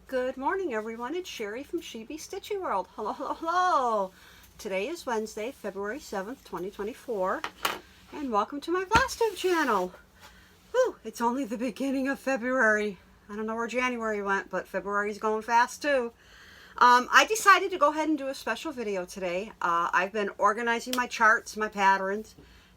Good morning, everyone. It's Sherry from She-Bee Stitchy World. Hello, hello, hello. Today is Wednesday, February 7th, 2024, and welcome to my Floss Tube channel. Whew, it's only the beginning of February. I don't know where January went, but February's going fast too. I decided to go ahead and do a special video today. I've been organizing my charts, my patterns,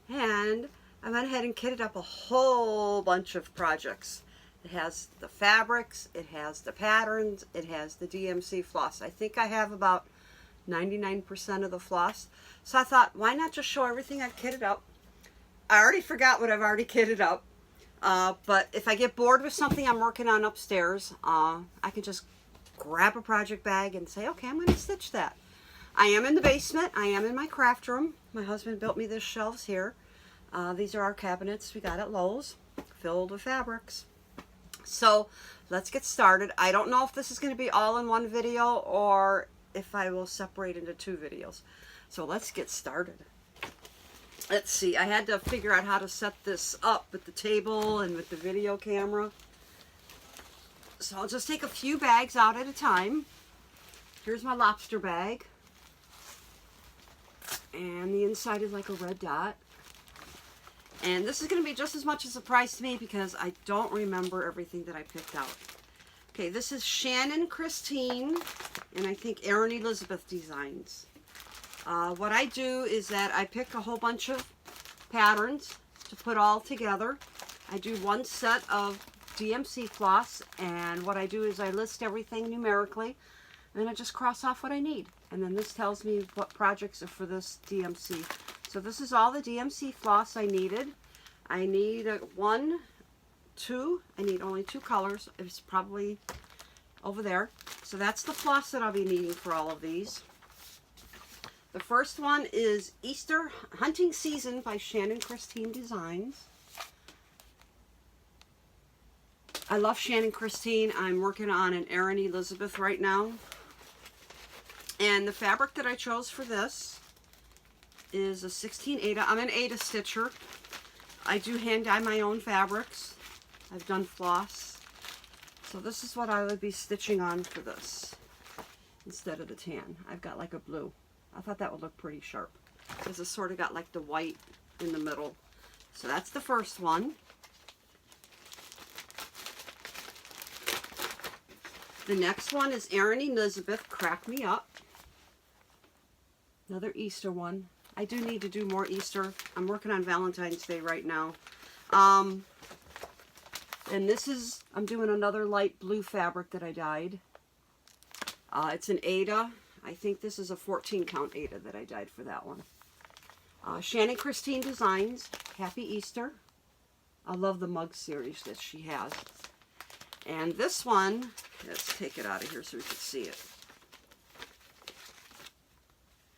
and I went ahead and kitted up a whole bunch of projects. It has the fabrics, it has the patterns, it has the DMC floss. I think I have about 99% of the floss. So I thought, why not just show everything I've kitted up? I already forgot what I've already kitted up. But if I get bored with something I'm working on upstairs, I can just grab a project bag and say, okay, I'm going to stitch that. I am in the basement. I am in my craft room. My husband built me these shelves here. These are our cabinets we got at Lowe's, filled with fabrics. So let's get started. I don't know if this is going to be all in one video or if I will separate into two videos. So let's get started. Let's see, I had to figure out how to set this up with the table and with the video camera. So I'll just take a few bags out at a time. Here's my lobster bag. And the inside is like a red dot. And this is going to be just as much a surprise to me because I don't remember everything that I picked out. Okay, this is Shannon Christine and I think Erin Elizabeth Designs. What I do is that I pick a whole bunch of patterns to put all together. I do one set of DMC floss, and what I do is I list everything numerically and then I just cross off what I need. And then this tells me what projects are for this DMC. So this is all the DMC floss I needed. I need I need only two colors. It's probably over there. So that's the floss that I'll be needing for all of these. The first one is Easter Hunting Season by Shannon Christine Designs. I love Shannon Christine. I'm working on an Erin Elizabeth right now. And the fabric that I chose for this is a 16 Aida. I'm an Aida stitcher. I do hand dye my own fabrics. I've done floss. So this is what I would be stitching on for this instead of the tan. I've got like a blue. I thought that would look pretty sharp because it's sort of got like the white in the middle. So that's the first one. The next one is Erin Elizabeth Crack Me Up. Another Easter one. I do need to do more Easter. I'm working on Valentine's Day right now. And this is, I'm doing another light blue fabric that I dyed. It's an Aida. I think this is a 14 count Aida that I dyed for that one. Shannon Christine Designs, Happy Easter. I love the mug series that she has. And this one, let's take it out of here so we can see it.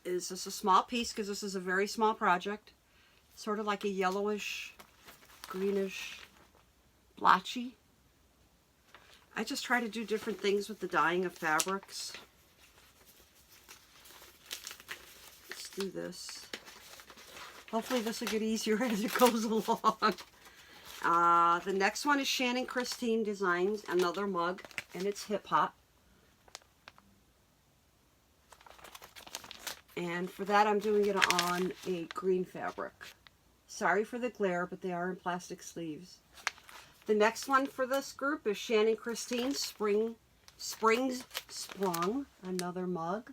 Is just a small piece because this is a very small project. Sort of like a yellowish, greenish, blotchy. I just try to do different things with the dyeing of fabrics. Let's do this. Hopefully this will get easier as it goes along. The next one is Shannon Christine Designs, another mug, and it's hip hop. And for that, I'm doing it on a green fabric. Sorry for the glare, but they are in plastic sleeves. The next one for this group is Shannon Christine Springs Sprung, another mug.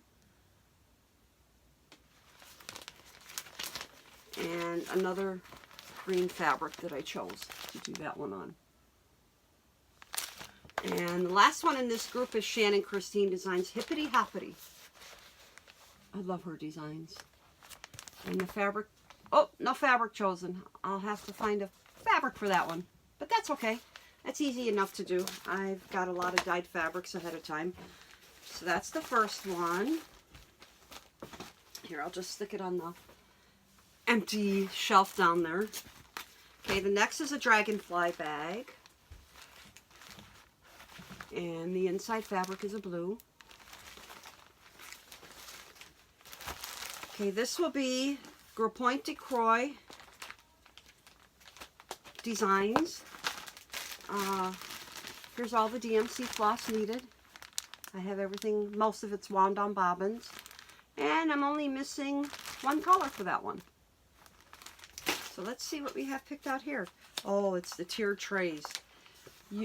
And another green fabric that I chose to do that one on. And the last one in this group is Shannon Christine Designs Hippity Hoppity. I love her designs. And the fabric, oh, no fabric chosen. I'll have to find a fabric for that one. But that's okay. That's easy enough to do. I've got a lot of dyed fabrics ahead of time. So that's the first one. Here, I'll just stick it on the empty shelf down there. Okay, the next is a dragonfly bag. And the inside fabric is a blue. Okay, this will be Gros Point de Croix Designs. Here's all the DMC floss needed. I have everything, most of it's wound on bobbins. And I'm only missing one color for that one. So let's see what we have picked out here. Oh, it's the tiered trays.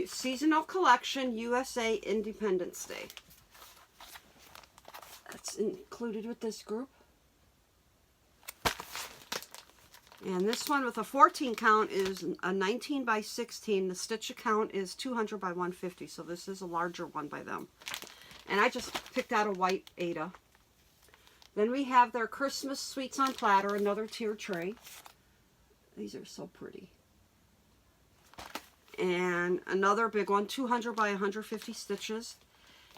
Seasonal Collection, USA Independence Day. That's included with this group. And this one with a 14 count is a 19 by 16. The stitch count is 200 by 150. So this is a larger one by them. And I just picked out a white Ada. Then we have their Christmas Sweets on Platter, another tiered tray. These are so pretty. And another big one, 200 by 150 stitches.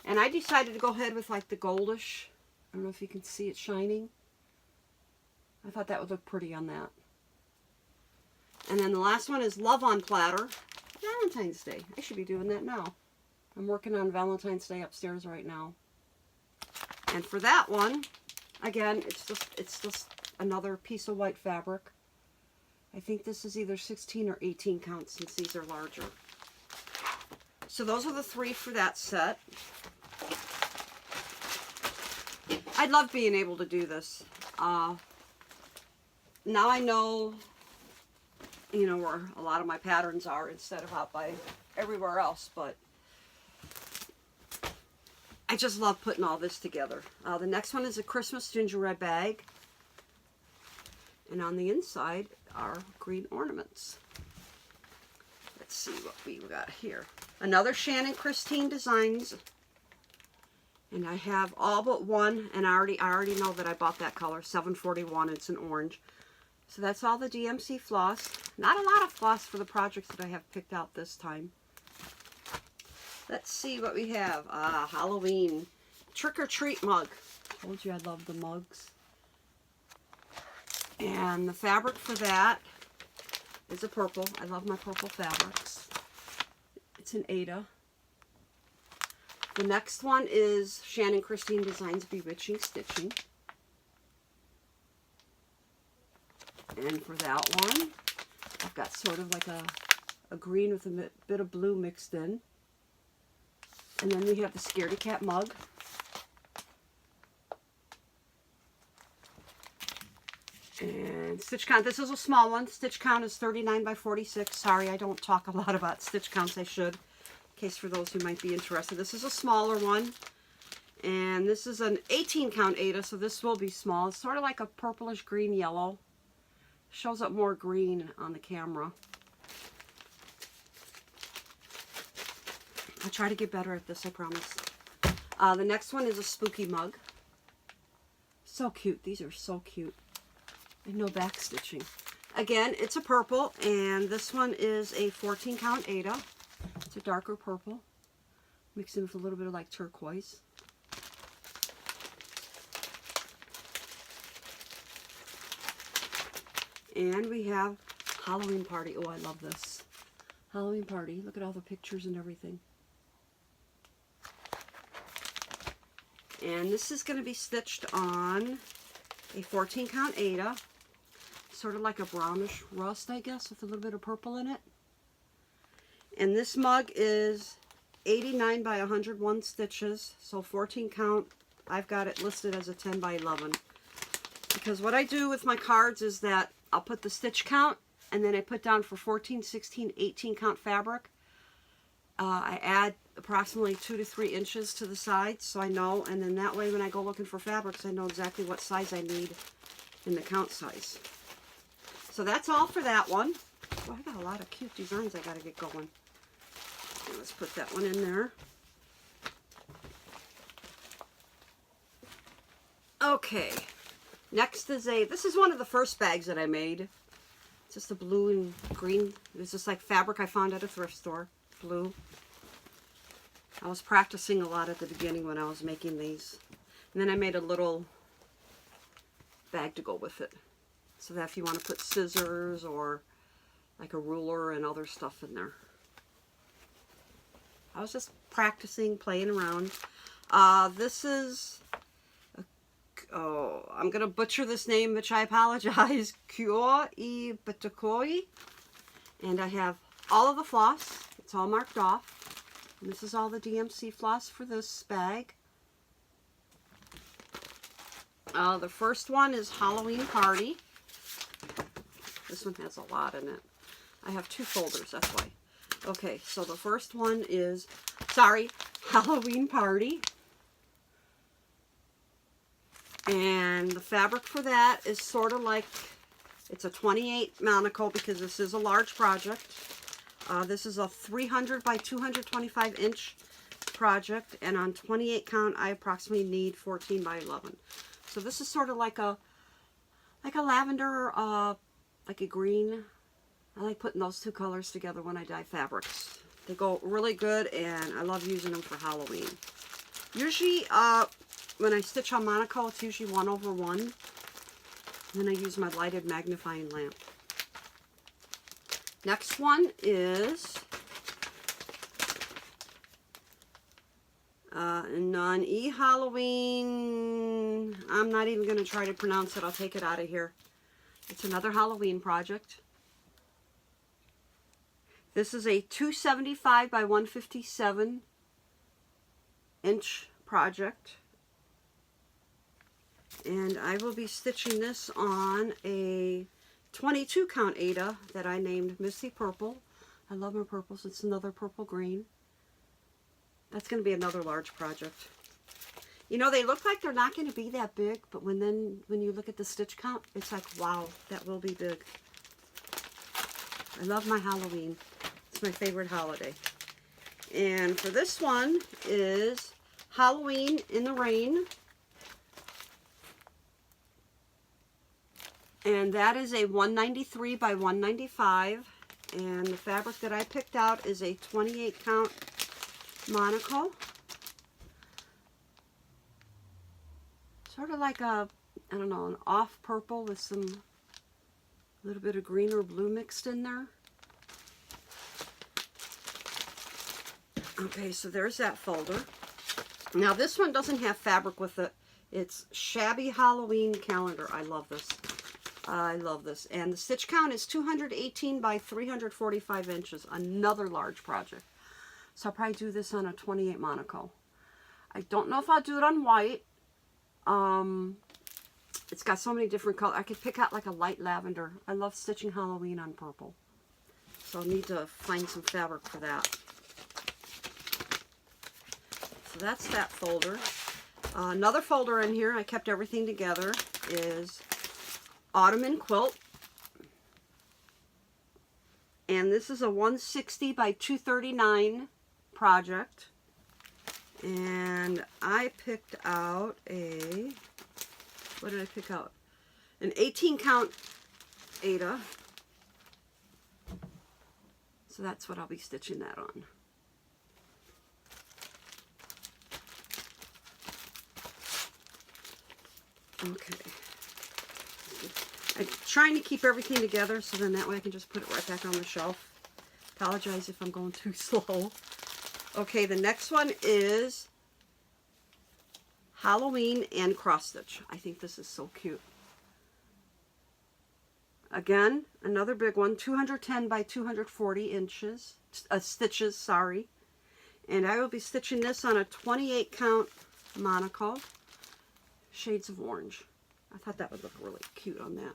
And I decided to go ahead with like the goldish. I don't know if you can see it shining. I thought that would look pretty on that. And then the last one is Love on Platter, Valentine's Day. I should be doing that now. I'm working on Valentine's Day upstairs right now. And for that one, again, it's just another piece of white fabric. I think this is either 16 or 18 count since these are larger. So those are the three for that set. I love being able to do this. Now I know, you know, where a lot of my patterns are instead of out by everywhere else, but I just love putting all this together. The next one is a Christmas gingerbread bag. And on the inside are green ornaments. Let's see what we got here. Another Shannon Christine Designs. And I have all but one, and I already know that I bought that color, 741. It's an orange. So that's all the DMC floss. Not a lot of floss for the projects that I have picked out this time. Let's see what we have. Halloween Trick or Treat mug. Told you I love the mugs. And the fabric for that is a purple. I love my purple fabrics. It's an Ada. The next one is Shannon Christine Designs Bewitching Stitching. And for that one, I've got sort of like a green with a bit of blue mixed in. And then we have the Scaredy Cat mug. And stitch count, this is a small one. Stitch count is 39 by 46. Sorry, I don't talk a lot about stitch counts. I should, in case for those who might be interested. This is a smaller one. And this is an 18 count Ada, so this will be small. It's sort of like a purplish green yellow. Shows up more green on the camera. I'll try to get better at this, I promise. The next one is a spooky mug. So cute. These are so cute. And no back stitching. Again, it's a purple, and this one is a 14 count Ada. It's a darker purple, mixed in with a little bit of like turquoise. And we have Halloween Party. Oh, I love this. Halloween Party. Look at all the pictures and everything. And this is going to be stitched on a 14 count Ada. Sort of like a brownish rust, I guess, with a little bit of purple in it. And this mug is 89 by 101 stitches. So 14 count. I've got it listed as a 10 by 11. Because what I do with my cards is that I'll put the stitch count, and then I put down for 14, 16, 18 count fabric. I add approximately 2 to 3 inches to the sides, so I know, and then that way when I go looking for fabrics, I know exactly what size I need in the count size. So that's all for that one. Oh, I got a lot of cute designs I got to get going. Okay, let's put that one in there. Okay. Next is this is one of the first bags that I made. It's just a blue and green. It's just like fabric I found at a thrift store. Blue. I was practicing a lot at the beginning when I was making these. And then I made a little bag to go with it. So that if you want to put scissors or like a ruler and other stuff in there. I was just practicing, playing around. This is... Oh, I'm going to butcher this name, which I apologize. Kyo I Batakoi. And I have all of the floss. It's all marked off. And this is all the DMC floss for this bag. The first one is Halloween Party. This one has a lot in it. I have 2 folders, that's why. Okay, so the first one is, Halloween Party. And the fabric for that is sort of like, it's a 28 monocle because this is a large project. This is a 300 by 225 inch project, and on 28 count I approximately need 14 by 11. So this is sort of like a lavender, like a green. I like putting those 2 colors together when I dye fabrics. They go really good, and I love using them for Halloween. Usually when I stitch on monocle, it's usually 1/1. And then I use my lighted magnifying lamp. Next one is non-E Halloween. I'm not even going to try to pronounce it. I'll take it out of here. It's another Halloween project. This is a 275 by 157 inch project. And I will be stitching this on a 22 count Aida that I named Misty Purple. I love my purples. It's another purple green. That's going to be another large project. You know, they look like they're not going to be that big, but when you look at the stitch count, it's like, wow, that will be big. I love my Halloween. It's my favorite holiday. And for this one is Halloween in the Rain. And that is a 193 by 195. And the fabric that I picked out is a 28 count monocle. Sort of like a, I don't know, an off purple with some little bit of green or blue mixed in there. Okay, so there's that folder. Now this one doesn't have fabric with it. It's Shabby Halloween Calendar. I love this. I love this. And the stitch count is 218 by 345 inches. Another large project. So I'll probably do this on a 28 monocle. I don't know if I'll do it on white. It's got so many different colors. I could pick out like a light lavender. I love stitching Halloween on purple. So I'll need to find some fabric for that. So that's that folder. Another folder in here, I kept everything together, is Ottoman Quilt. And this is a 160 by 239 project. And I picked out a, what did I pick out? An 18 count Aida. So that's what I'll be stitching that on. Okay. I'm trying to keep everything together so then that way I can just put it right back on the shelf. Apologize if I'm going too slow. Okay, the next one is Halloween and cross stitch. I think this is so cute. Again, another big one, 210 by 240 inches, stitches, sorry. And I will be stitching this on a 28 count monocle, shades of orange. I thought that would look really cute on that.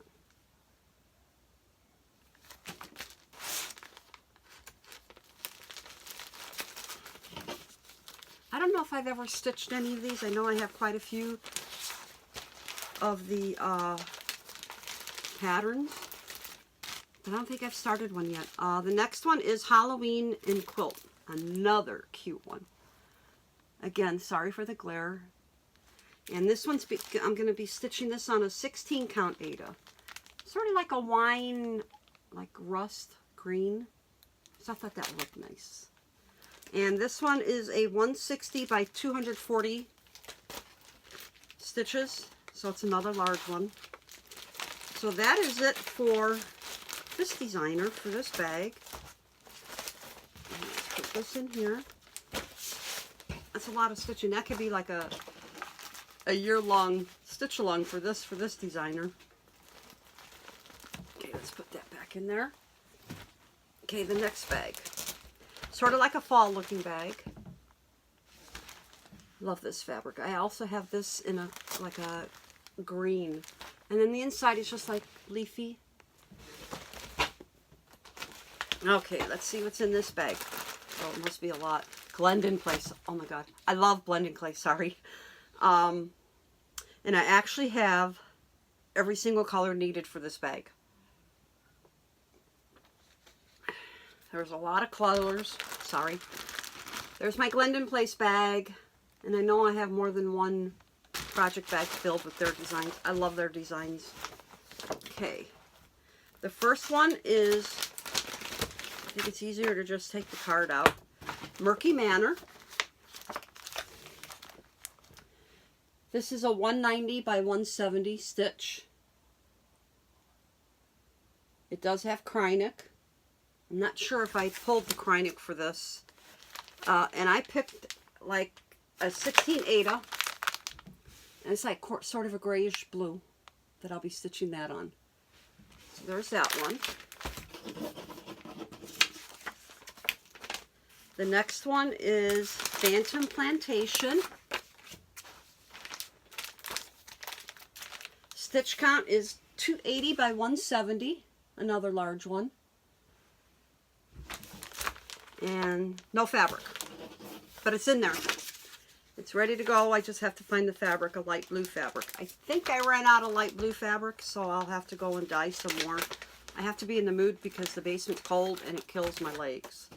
I don't know if I've ever stitched any of these. I know I have quite a few of the patterns, but I don't think I've started one yet. The next one is Halloween in Quilt. Another cute one. Again, sorry for the glare. And this one's, I'm going to be stitching this on a 16 count Aida. Sort of like a wine, like rust green. So I thought that would look nice. And this one is a 160 by 240 stitches. So it's another large one. So that is it for this designer, for this bag. And let's put this in here. That's a lot of stitching. That could be like a year-long stitch along for this designer. Okay, let's put that back in there. Okay, the next bag. Sort of like a fall looking bag. Love this fabric. I also have this in like a green. And then the inside is just like leafy. Okay, let's see what's in this bag. Oh, it must be a lot. Blend in place. Oh my god. I love blend in clay, sorry. And I actually have every single color needed for this bag. There's a lot of colors. Sorry. There's my Blend in Place bag. And I know I have more than one project bag filled with their designs. I love their designs. Okay. The first one is, I think it's easier to just take the card out. Murky Manor. This is a 190 by 170 stitch. It does have Krynick. I'm not sure if I pulled the Krynick for this. And I picked like a 16 Ada. And it's like sort of a grayish blue that I'll be stitching that on. So there's that one. The next one is Phantom Plantation. Stitch count is 280 by 170, another large one. And no fabric, but it's in there. It's ready to go. I just have to find the fabric, a light blue fabric. I think I ran out of light blue fabric, so I'll have to go and dye some more. I have to be in the mood because the basement's cold and it kills my legs.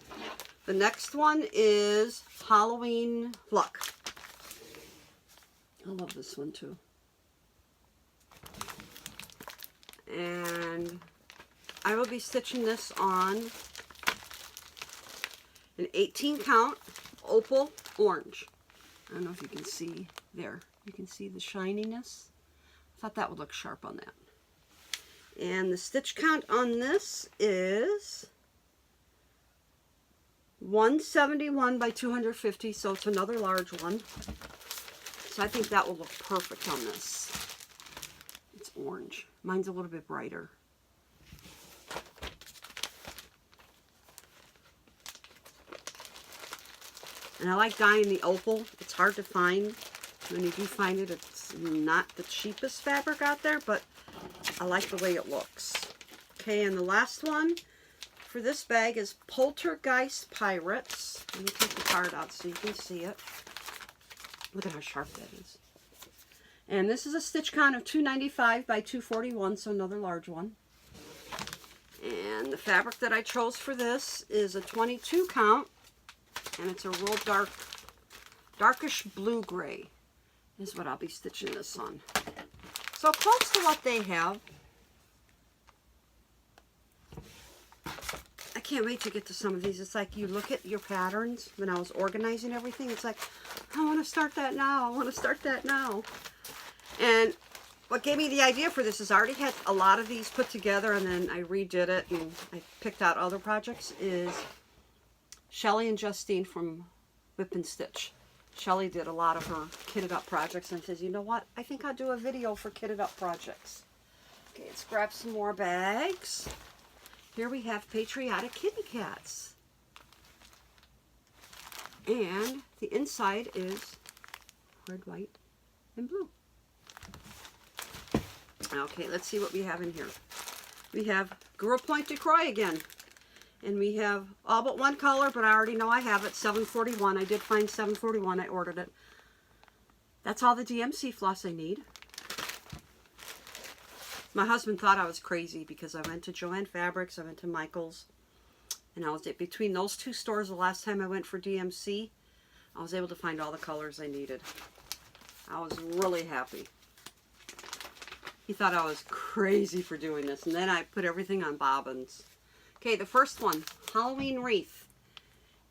The next one is Halloween Luck. I love this one too. And I will be stitching this on an 18 count opal orange. I don't know if you can see there. You can see the shininess. I thought that would look sharp on that. And the stitch count on this is 171 by 250, so it's another large one. So I think that will look perfect on this. It's orange. Mine's a little bit brighter. And I like dyeing the opal. It's hard to find. When you do find it, it's not the cheapest fabric out there, but I like the way it looks. Okay, and the last one for this bag is Poltergeist Pirates. Let me take the card out so you can see it. Look at how sharp that is. And this is a stitch count of 295 by 241, so another large one. And the fabric that I chose for this is a 22 count, and it's a real darkish blue-gray is what I'll be stitching this on. So close to what they have. I can't wait to get to some of these. It's like you look at your patterns when I was organizing everything. It's like, I want to start that now. I want to start that now. And what gave me the idea for this is I already had a lot of these put together, and then I redid it and I picked out other projects, is Shelly and Justine from Whip and Stitch. Shelly did a lot of her kitted up projects and says, you know what, I think I'll do a video for kitted up projects. Okay, let's grab some more bags. Here we have Patriotic Kitty Cats. And the inside is red, white, and blue. Okay, let's see what we have in here. We have Girl Point de Croix again. And we have all but one color, but I already know I have it, 741. I did find 741. I ordered it. That's all the DMC floss I need. My husband thought I was crazy because I went to Joann Fabrics, I went to Michael's, and I was between those two stores the last time I went for DMC. I was able to find all the colors I needed. I was really happy. He thought I was crazy for doing this, and then I put everything on bobbins. Okay, the first one, Halloween Wreath.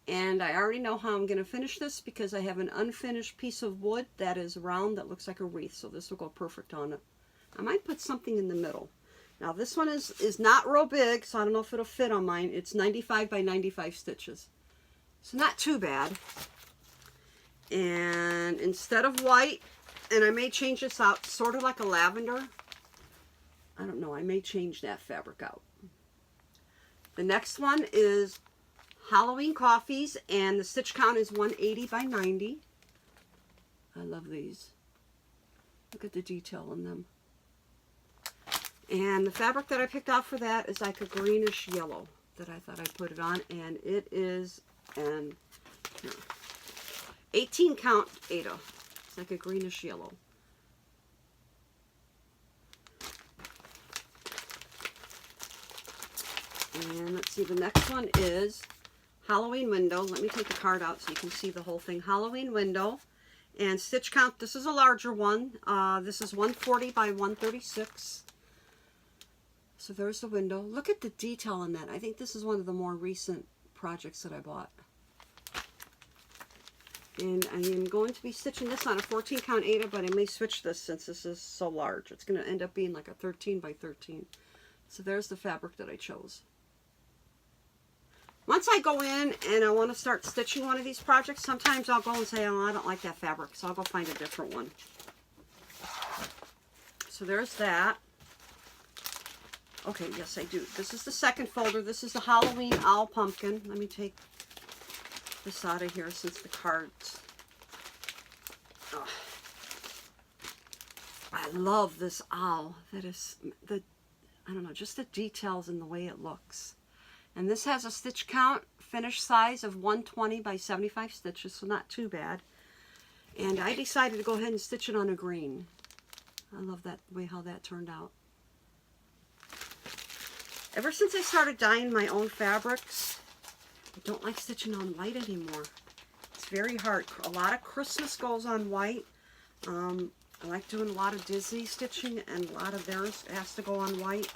And I already know how I'm going to finish this because I have an unfinished piece of wood that is round that looks like a wreath. So this will go perfect on it. I might put something in the middle. Now this one is not real big, so I don't know if it'll fit on mine. It's 95 by 95 stitches. So not too bad. And instead of white, and I may change this out, sort of like a lavender. I don't know, I may change that fabric out. The next one is Halloween coffees, and the stitch count is 180 by 90. I love these. Look at the detail in them. And the fabric that I picked out for that is like a greenish yellow that I thought I'd put it on, and it is an 18 count Aida. It's like a greenish yellow. And let's see, the next one is Halloween window. Let me take the card out so you can see the whole thing. Halloween window. And stitch count, this is a larger one. This is 140 by 136. So there's the window. Look at the detail in that. I think this is one of the more recent projects that I bought. And I am going to be stitching this on a 14 count Aida, but I may switch this since this is so large. It's going to end up being like a 13 by 13. So there's the fabric that I chose. Once I go in and I want to start stitching one of these projects, sometimes I'll go and say, oh, I don't like that fabric, so I'll go find a different one. So there's that. Okay, yes, I do. This is the second folder. This is the Halloween Owl Pumpkin. Let me take this out of here since the cards. Oh, I love this owl. That is, I don't know, just the details and the way it looks. And this has a stitch count, finish size of 120 by 75 stitches, so not too bad. And I decided to go ahead and stitch it on a green. I love that way how that turned out. Ever since I started dyeing my own fabrics, I don't like stitching on white anymore. It's very hard. A lot of Christmas goes on white. I like doing a lot of Disney stitching, and a lot of theirs has to go on white.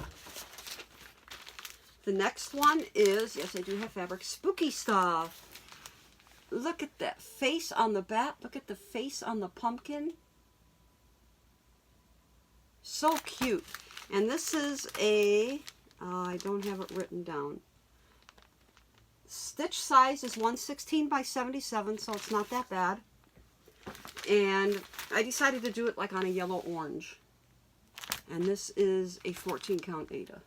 The next one is, yes, I do have fabric, spooky stuff. Look at that face on the bat. Look at the face on the pumpkin. So cute. And this is a, I don't have it written down. Stitch size is 116 by 77, so it's not that bad. And I decided to do it like on a yellow orange. And this is a 14 count Aida.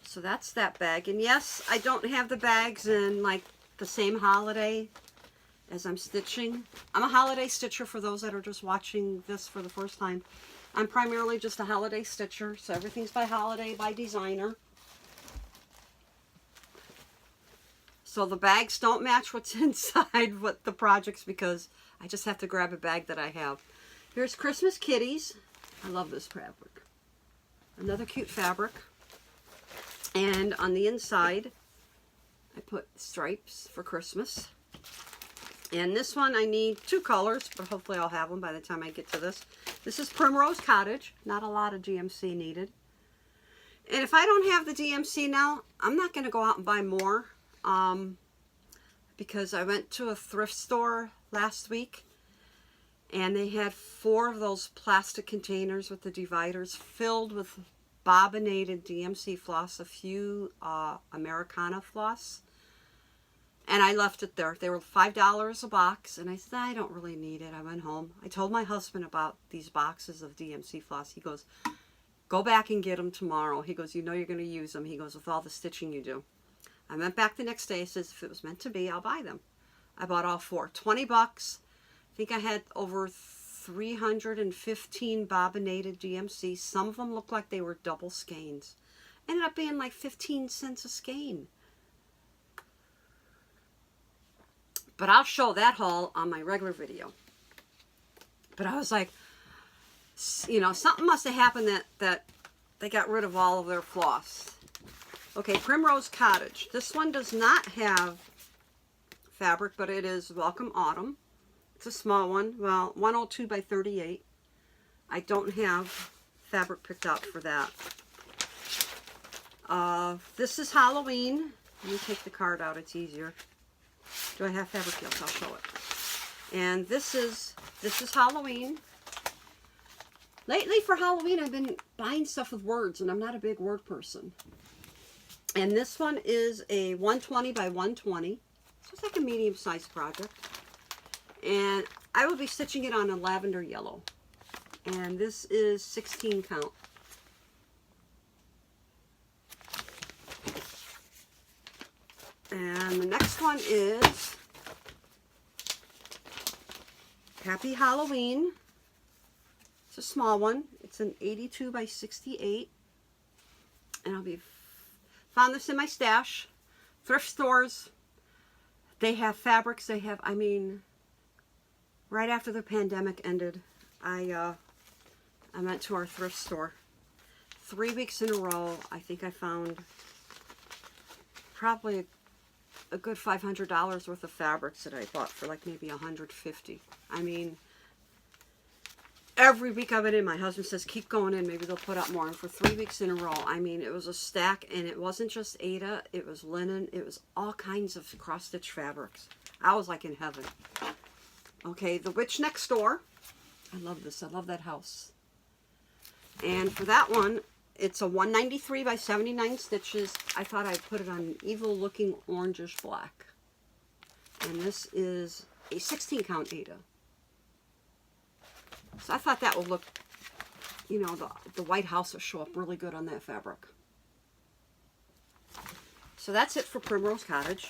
So that's that bag. And yes, I don't have the bags in like the same holiday as I'm stitching. I'm a holiday stitcher for those that are just watching this for the first time. I'm primarily just a holiday stitcher, so everything's by holiday, by designer. So the bags don't match what's inside what the projects, because I just have to grab a bag that I have. Here's Christmas kitties. I love this fabric. Another cute fabric. And on the inside, I put stripes for Christmas. And this one I need two colors, but hopefully I'll have them by the time I get to this. This is Primrose Cottage. Not a lot of DMC needed. And if I don't have the DMC now, I'm not going to go out and buy more. Because I went to a thrift store last week, and they had 4 of those plastic containers with the dividers filled with bobbinated DMC floss, a few Americana floss, and I left it there. They were $5 a box, and I said, I don't really need it. I went home. I told my husband about these boxes of DMC floss. He goes, go back and get them tomorrow. He goes, you know you're going to use them. He goes, with all the stitching you do. I went back the next day. He says, if it was meant to be, I'll buy them. I bought all 4. 20 bucks. I think I had over 315 bobbinated DMC. Some of them looked like they were double skeins. Ended up being like 15 cents a skein. But I'll show that haul on my regular video. But I was like, you know, something must have happened that they got rid of all of their floss. Okay, Primrose Cottage. This one does not have fabric, but it is Welcome Autumn. It's a small one. Well, 102 by 38. I don't have fabric picked out for that. This is Halloween. Let me take the card out. It's easier. Do I have fabric? Yes, I'll show it. And this is Halloween. Lately for Halloween, I've been buying stuff with words, and I'm not a big word person. And this one is a 120 by 120. So it's like a medium-sized project. And I will be stitching it on a lavender yellow. And this is 16 count. And the next one is Happy Halloween. It's a small one. It's an 82 by 68. And found this in my stash. Thrift stores. They have fabrics. They have, I mean, right after the pandemic ended, I went to our thrift store. 3 weeks in a row, I think I found probably a good $500 worth of fabrics that I bought for like maybe $150. I mean, every week I went in, my husband says, keep going in, maybe they'll put up more. And for 3 weeks in a row, I mean, it was a stack, and it wasn't just Aida, it was linen, it was all kinds of cross-stitch fabrics. I was like in heaven. Okay, The Witch Next Door. I love this. I love that house. And for that one, it's a 193 by 79 stitches. I thought I'd put it on an evil-looking orangish black. And this is a 16 count Aida. So I thought that would look, you know, the White House will show up really good on that fabric. So that's it for Primrose Cottage.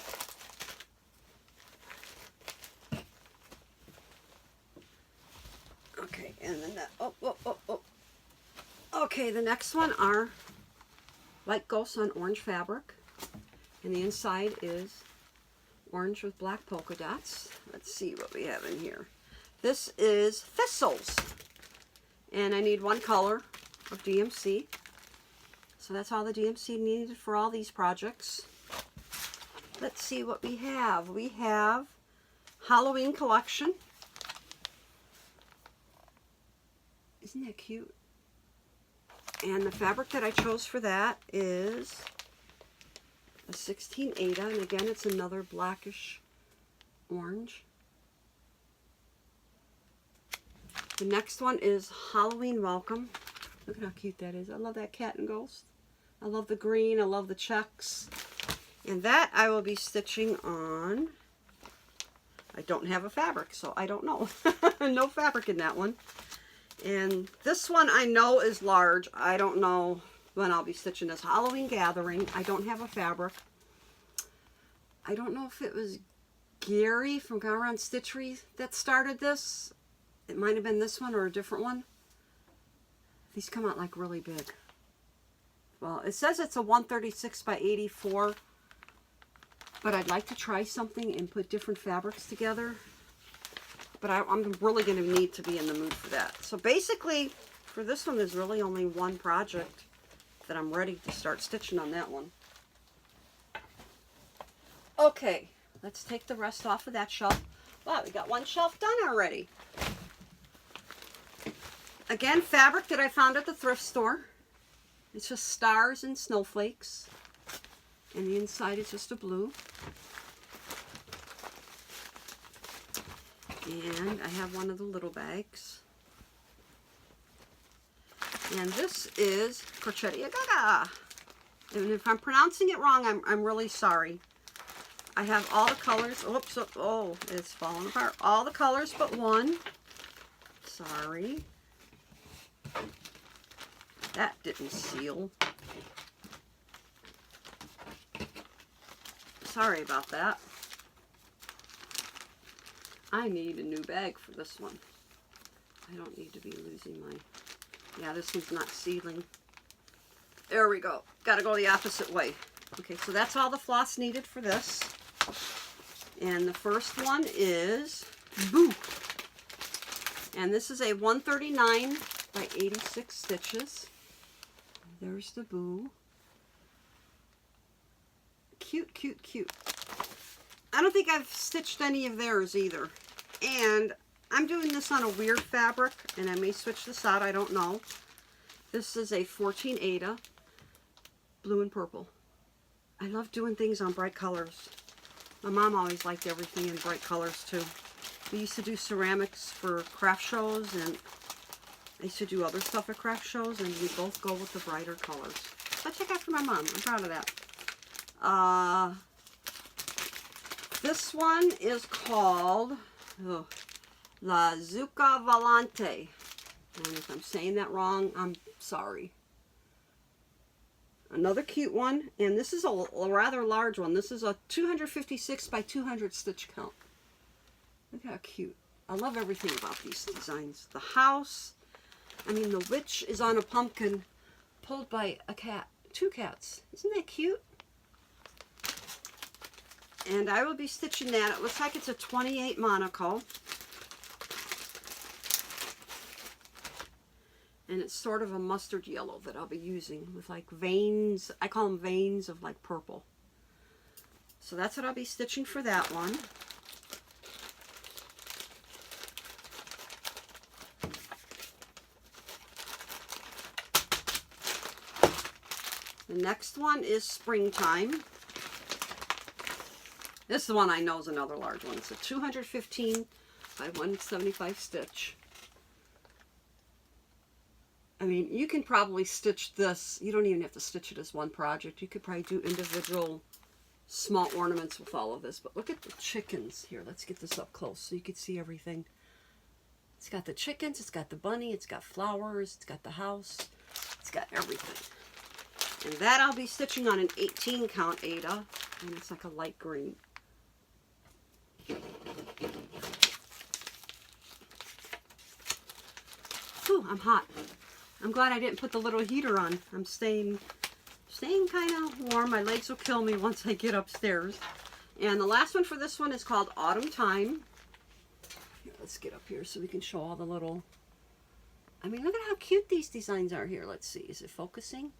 Okay, and then that, Okay, the next one are White Ghosts on orange fabric. And the inside is orange with black polka dots. Let's see what we have in here. This is Thistles. And I need one color of DMC. So that's all the DMC needed for all these projects. Let's see what we have. We have Halloween collection. Isn't that cute? And the fabric that I chose for that is a 16 Aida, and again it's another blackish orange. The next one is Halloween Welcome. Look at how cute that is. I love that cat and ghost. I love the green, I love the checks. And that I will be stitching on, I don't have a fabric, so I don't know. No fabric in that one. And this one I know is large. I don't know when I'll be stitching this. Halloween Gathering. I don't have a fabric. I don't know if it was Gary from Gara and Stitchery that started this. It might have been this one or a different one. These come out like really big. Well, it says it's a 136 by 84. But I'd like to try something and put different fabrics together. But I'm really going to need to be in the mood for that. So basically, for this one, there's really only one project that I'm ready to start stitching on that one. Okay, let's take the rest off of that shelf. Wow, we got one shelf done already. Again, fabric that I found at the thrift store. It's just stars and snowflakes. And the inside is just a blue. And I have one of the little bags. And this is Crochettia Gaga. And if I'm pronouncing it wrong, I'm really sorry. I have all the colors. Oops, oh, it's falling apart. All the colors but one. Sorry. That didn't seal. Sorry about that. I need a new bag for this one. I don't need to be losing my... Yeah, this one's not sealing. There we go. Got to go the opposite way. Okay, so that's all the floss needed for this. And the first one is Boo. And this is a 139 by 86 stitches. There's the Boo. Cute, cute, cute. I don't think I've stitched any of theirs either. And I'm doing this on a weird fabric, and I may switch this out, I don't know. This is a 14 Aida, blue and purple. I love doing things on bright colors. My mom always liked everything in bright colors too. We used to do ceramics for craft shows, and I used to do other stuff at craft shows, and we both go with the brighter colors. So I take after my mom. I'm proud of that. This one is called La Zucca Volante. And if I'm saying that wrong, I'm sorry. Another cute one, and this is a rather large one. This is a 256 by 200 stitch count. Look how cute. I love everything about these designs. The house, I mean the witch is on a pumpkin pulled by a cat. 2 cats. Isn't that cute? And I will be stitching that. It looks like it's a 28 Monaco. And it's sort of a mustard yellow that I'll be using with like veins. I call them veins of like purple. So that's what I'll be stitching for that one. The next one is Springtime. This is the one I know is another large one. It's a 215 by 175 stitch. I mean, you can probably stitch this. You don't even have to stitch it as one project. You could probably do individual small ornaments with all of this. But look at the chickens here. Let's get this up close so you can see everything. It's got the chickens. It's got the bunny. It's got flowers. It's got the house. It's got everything. And that I'll be stitching on an 18 count Ada. And it's like a light green. Ooh, I'm hot. I'm glad I didn't put the little heater on. I'm staying kind of warm. My legs will kill me once I get upstairs. And the last one for this one is called Autumn Time. Here, let's get up here so we can show all the little... I mean, look at how cute these designs are here. Let's see. Is it focusing?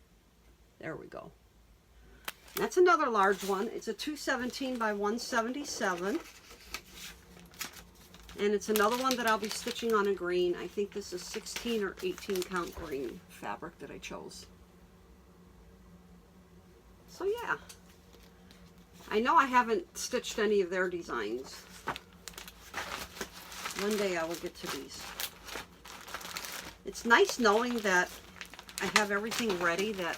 There we go. That's another large one. It's a 217 by 177. And it's another one that I'll be stitching on a green. I think this is 16 or 18 count green fabric that I chose. So yeah. I know I haven't stitched any of their designs. One day I will get to these. It's nice knowing that I have everything ready, that,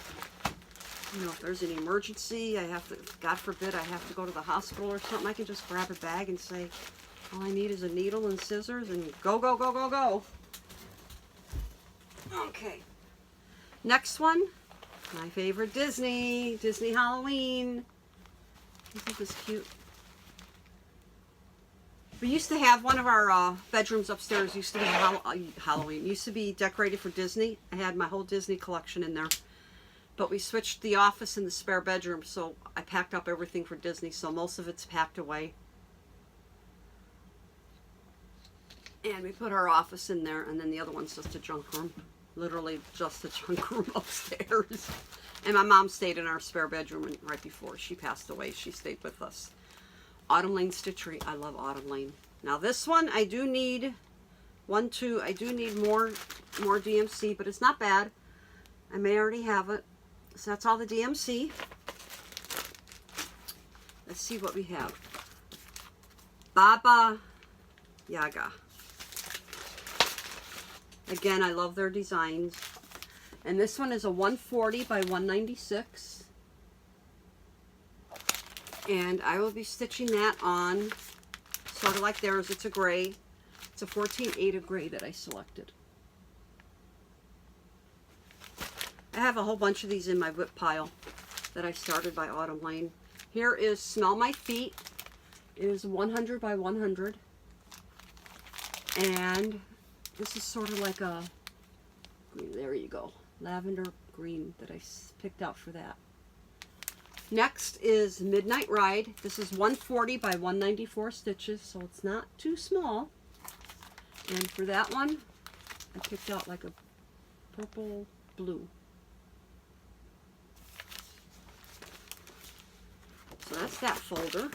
you know, if there's an emergency, I have to, God forbid, I have to go to the hospital or something, I can just grab a bag and say, all I need is a needle and scissors and go, go, go, go, go. Okay. Next one, my favorite Disney Halloween. I think it's cute. We used to have one of our bedrooms upstairs used to be Halloween. Used to be decorated for Disney. I had my whole Disney collection in there. But we switched the office and the spare bedroom, so I packed up everything for Disney, so most of it's packed away. And we put our office in there, and then the other one's just a junk room. Literally just a junk room upstairs. And my mom stayed in our spare bedroom right before she passed away. She stayed with us. Autumn Lane Stitchery. I love Autumn Lane. Now this one, I do need more DMC, but it's not bad. I may already have it. So that's all the DMC. Let's see what we have. Baba Yaga. Again, I love their designs. And this one is a 140 by 196. And I will be stitching that on, sort of like theirs. It's a gray. It's a 14 of gray that I selected. I have a whole bunch of these in my whip pile that I started by Autumn Lane. Here is Smell My Feet. It is 100 by 100. And this is sort of like a green, there you go, lavender green that I picked out for that. Next is Midnight Ride. This is 140 by 194 stitches, so it's not too small. And for that one, I picked out like a purple blue. So that's that folder.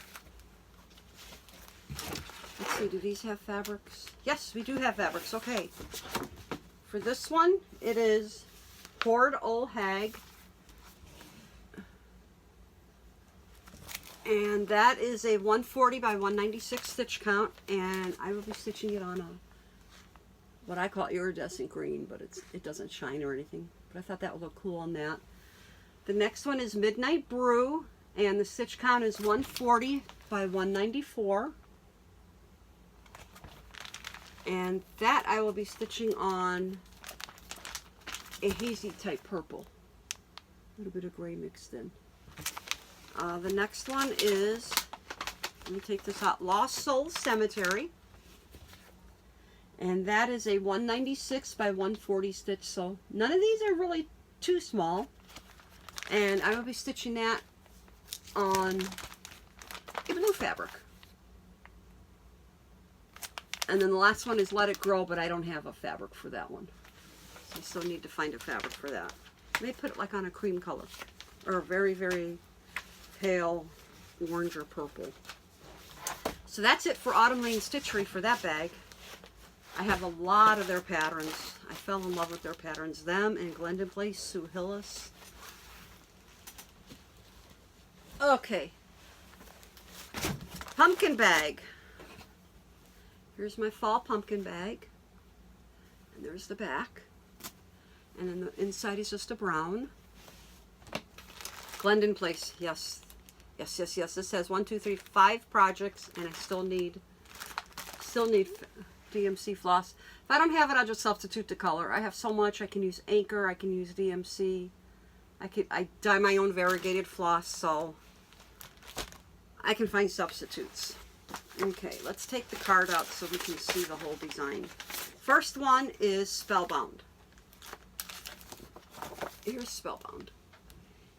Let's see, do these have fabrics? Yes, we do have fabrics. Okay. For this one, it is Hoard Old Hag. And that is a 140 by 196 stitch count. And I will be stitching it on a, what I call iridescent green, but it doesn't shine or anything. But I thought that would look cool on that. The next one is Midnight Brew. And the stitch count is 140 by 194. And that I will be stitching on a hazy type purple. little bit of gray mixed in. The next one is, let me take this out, Lost Soul Cemetery. And that is a 196 by 140 stitch, so none of these are really too small. And I will be stitching that on a blue fabric. And then the last one is Let It Grow, but I don't have a fabric for that one. So I still need to find a fabric for that. I may put it like on a cream color, or a very, very pale orange or purple. So that's it for Autumn Lane Stitchery for that bag. I have a lot of their patterns. I fell in love with their patterns. Them and Glendon Place, Sue Hillis. Okay. Pumpkin bag. Here's my fall pumpkin bag. And there's the back. And then the inside is just a brown. Glendon Place, yes. Yes, yes, yes. This has 1, 2, 3, 5 projects, and I still need DMC floss. If I don't have it, I'll just substitute the color. I have so much. I can use Anchor, I can use DMC. I dye my own variegated floss, so I can find substitutes. Okay, let's take the card out so we can see the whole design. First one is Spellbound. Here's Spellbound.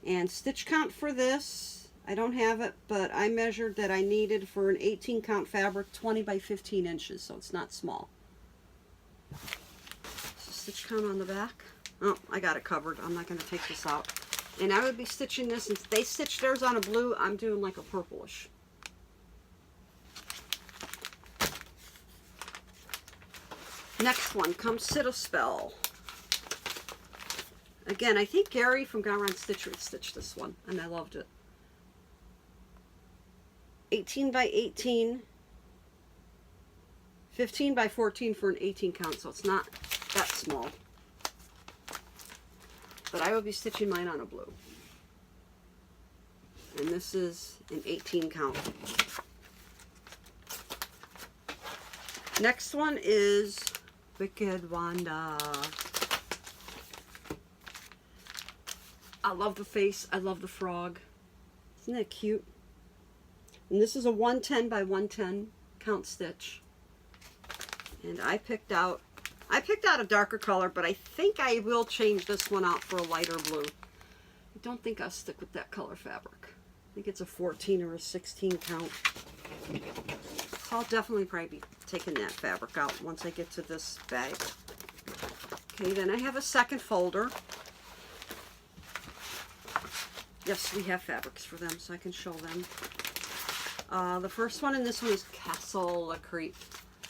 And stitch count for this, I don't have it, but I measured that I needed for an 18 count fabric 20 by 15 inches, so it's not small. So stitch count on the back. Oh, I got it covered. I'm not going to take this out. And I would be stitching this, since they stitched theirs on a blue, I'm doing like a purplish. Next one, Come Sit a Spell. Again, I think Gary from Gone Wrong Stitchery stitched this one, and I loved it. 18 by 18, 15 by 14 for an 18 count, so it's not that small. But I will be stitching mine on a blue. And this is an 18 count. Next one is Wicked Wanda. I love the face. I love the frog. Isn't that cute? And this is a 110 by 110 count stitch. And I picked out a darker color, but I think I will change this one out for a lighter blue. I don't think I'll stick with that color fabric. I think it's a 14 or a 16 count. So I'll definitely probably be taking that fabric out once I get to this bag. Okay, then I have a second folder. Yes, we have fabrics for them, so I can show them. The first one and this one is Castle La Creek.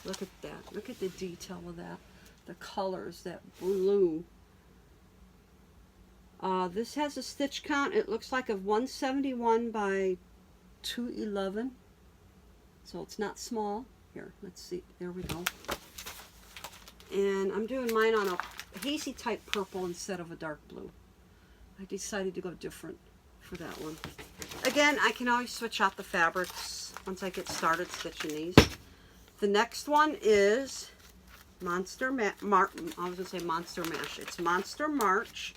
Look at that. Look at the detail of that. The colors, that blue. This has a stitch count. It looks like of 171 by 211. So it's not small. Here, let's see. There we go. And I'm doing mine on a hazy type purple instead of a dark blue. I decided to go different for that one. Again, I can always switch out the fabrics once I get started stitching these. The next one is Monster Mash. I was going to say Monster Mash. It's Monster March.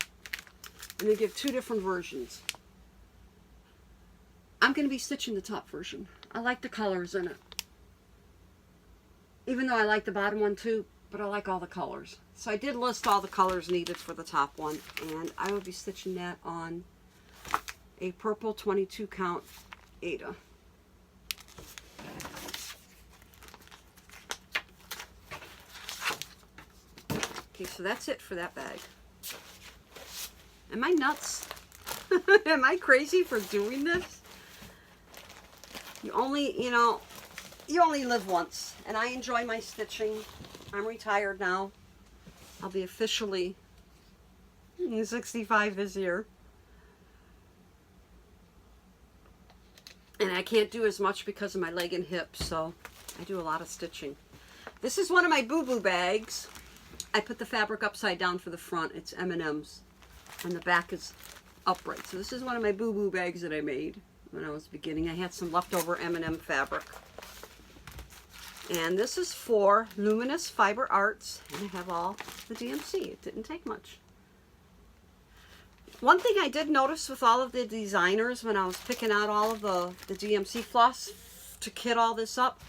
And they give two different versions. I'm going to be stitching the top version. I like the colors in it. Even though I like the bottom one too, but I like all the colors. So I did list all the colors needed for the top one, and I will be stitching that on a purple 22 count Ada. Okay, so that's it for that bag. Am I nuts? Am I crazy for doing this? You only live once, and I enjoy my stitching. I'm retired now. I'll be officially 65 this year. And I can't do as much because of my leg and hip, so I do a lot of stitching. This is one of my boo-boo bags. I put the fabric upside down for the front. It's M&M's. And the back is upright. So this is one of my boo-boo bags that I made when I was beginning. I had some leftover M&M fabric. And this is for Luminous Fiber Arts. And I have all the DMC. It didn't take much. One thing I did notice with all of the designers when I was picking out all of the DMC floss to kit all this up,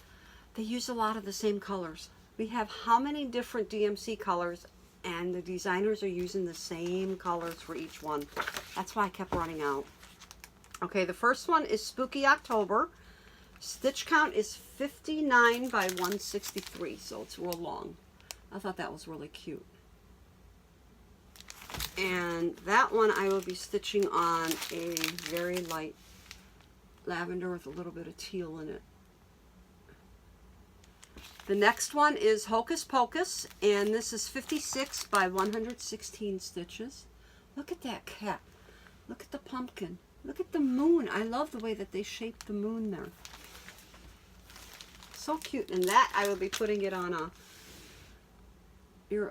they use a lot of the same colors. We have how many different DMC colors, and the designers are using the same colors for each one. That's why I kept running out. Okay, the first one is Spooky October. Stitch count is 59 by 163, so it's real long. I thought that was really cute. And that one I will be stitching on a very light lavender with a little bit of teal in it. The next one is Hocus Pocus, and this is 56 by 116 stitches. Look at that cat. Look at the pumpkin. Look at the moon. I love the way that they shaped the moon there. So cute. And that I will be putting it on a,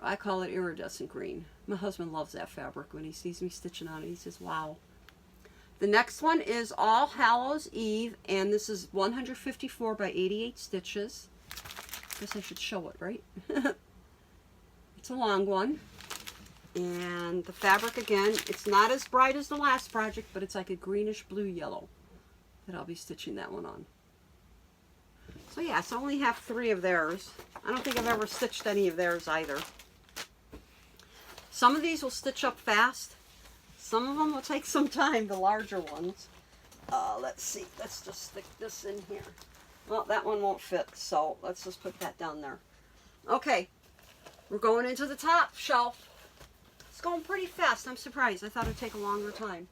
I call it iridescent green. My husband loves that fabric. When he sees me stitching on it, he says, wow. The next one is All Hallows Eve, and this is 154 by 88 stitches. Guess I should show it, right? It's a long one. And the fabric, again, it's not as bright as the last project, but it's like a greenish blue yellow that I'll be stitching that one on. So yes, I only have 3 of theirs. I don't think I've ever stitched any of theirs either. Some of these will stitch up fast. Some of them will take some time, the larger ones. Let's see, let's just stick this in here. Well, that one won't fit, so let's just put that down there. Okay, we're going into the top shelf. It's going pretty fast. I'm surprised. I thought it'd take a longer time.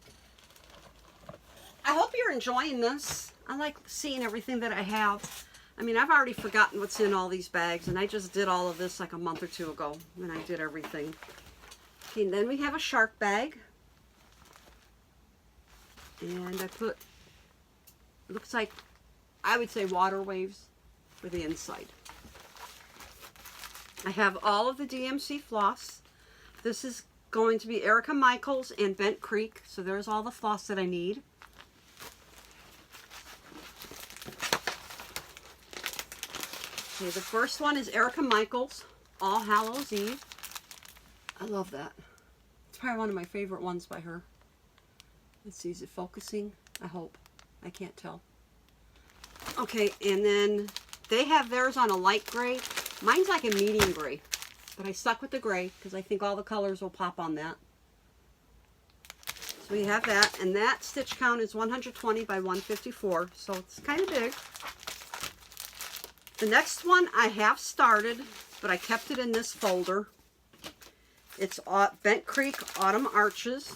I hope you're enjoying this. I like seeing everything that I have. I mean, I've already forgotten what's in all these bags, and I just did all of this like a month or 2 ago when I did everything. Okay, and then we have a shark bag. And I put, looks like, I would say water waves for the inside. I have all of the DMC floss. This is going to be Erica Michaels and Bent Creek, so there's all the floss that I need. Okay, the first one is Erica Michaels, All Hallows Eve. I love that. It's probably one of my favorite ones by her. Let's see, is it focusing? I hope. I can't tell. Okay, and then they have theirs on a light gray. Mine's like a medium gray, but I stuck with the gray because I think all the colors will pop on that. So we have that, and that stitch count is 120 by 154, so it's kind of big. The next one I have started, but I kept it in this folder. It's Bent Creek Autumn Arches.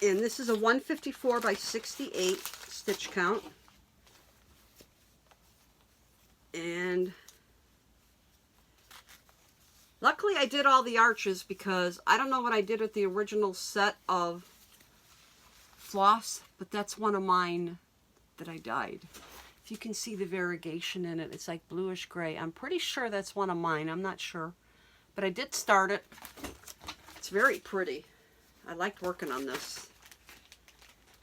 And this is a 154 by 68 stitch count. And luckily I did all the arches because I don't know what I did with the original set of floss, but that's one of mine that I dyed. If you can see the variegation in it, it's like bluish gray. I'm pretty sure that's one of mine. I'm not sure, but I did start it. It's very pretty. I liked working on this.